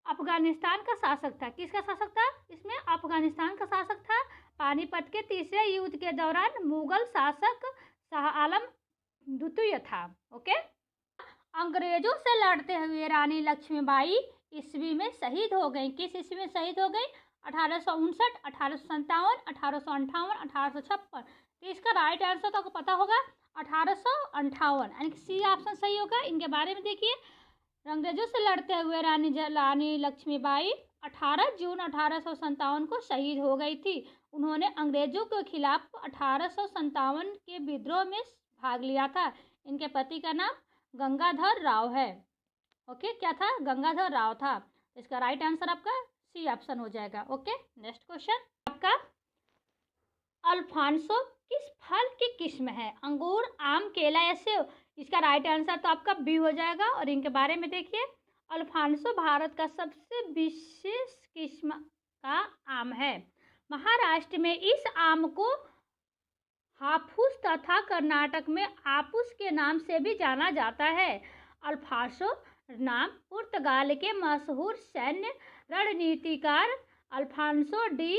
अफगानिस्तान का शासक था। किसका शासक था? इसमें अफगानिस्तान का शासक था। पानीपत के तीसरे युद्ध के दौरान मुगल शासक शाह आलम द्वितीय था। ओके, अंग्रेजों से लड़ते हुए रानी लक्ष्मीबाई ईस्वी में शहीद हो गई। किस ईस्वी में शहीद हो गई? 1859, 1857, 1858, 1856। तो इसका राइट आंसर तो आपको पता होगा 1858, यानी कि सी ऑप्शन सही होगा। इनके बारे में देखिए, अंग्रेजों से लड़ते हुए रानी लक्ष्मीबाई 18 जून 1857 को शहीद हो गई थी। उन्होंने अंग्रेजों के खिलाफ 1857 के विद्रोह में भाग लिया था। इनके पति का नाम गंगाधर राव है। ओके, क्या था? गंगाधर राव था। इसका राइट आंसर आपका सी ऑप्शन हो जाएगा। ओके, नेक्स्ट क्वेश्चन आपका, अल्फांसो किस फल की किस्म है? अंगूर, आम, केला या सेब? इसका राइट आंसर तो आपका बी हो जाएगा। और इनके बारे में देखिए, अल्फांसो भारत का सबसे विशेष किस्म का आम है। महाराष्ट्र में इस आम को हाफूस तथा कर्नाटक में आपूस के नाम से भी जाना जाता है। अल्फांसो नाम पुर्तगाल के मशहूर सैन्य रणनीतिकार अल्फांसो डी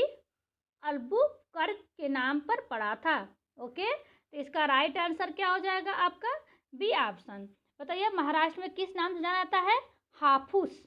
अल्बुकर्क के नाम पर पड़ा था। ओके, तो इसका राइट आंसर क्या हो जाएगा आपका? B option. बताइए, महाराष्ट्र में किस नाम से जाना जाता है? हाफूस,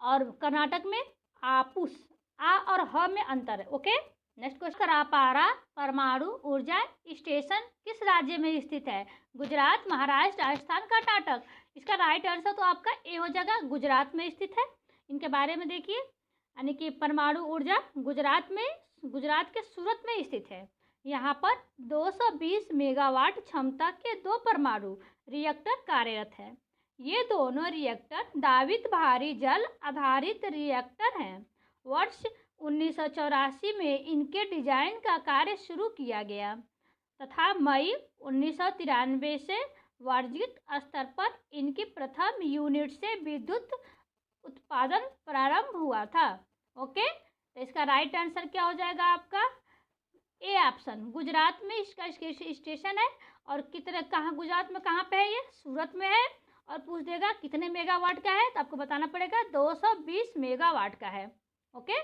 और कर्नाटक में आपूस। आ और ह में अंतर है। ओके, नेक्स्ट क्वेश्चन, रापारा परमाणु ऊर्जा स्टेशन किस राज्य में स्थित है? गुजरात, महाराष्ट्र, राजस्थान, कर्नाटक? इसका राइट आंसर तो आपका ए हो जाएगा, गुजरात में स्थित है। इनके बारे में देखिए, यानी कि परमाणु ऊर्जा गुजरात के सूरत में स्थित है। यहाँ पर 220 मेगावाट क्षमता के 2 परमाणु रिएक्टर कार्यरत है। ये दोनों रिएक्टर दावित भारी जल आधारित रिएक्टर हैं। वर्ष 1984 में इनके डिजाइन का कार्य शुरू किया गया तथा मई 1993 से वाणिज्यिक स्तर पर इनकी प्रथम यूनिट से विद्युत उत्पादन प्रारंभ हुआ था। ओके, तो इसका राइट आंसर क्या हो जाएगा आपका? A option. गुजरात में इसका स्टेशन है। और कितने, कहाँ गुजरात में, कहाँ पे है ये? सूरत में है। और पूछ देगा कितने मेगावाट का है, तो आपको बताना पड़ेगा 220 मेगावाट का है। ओके।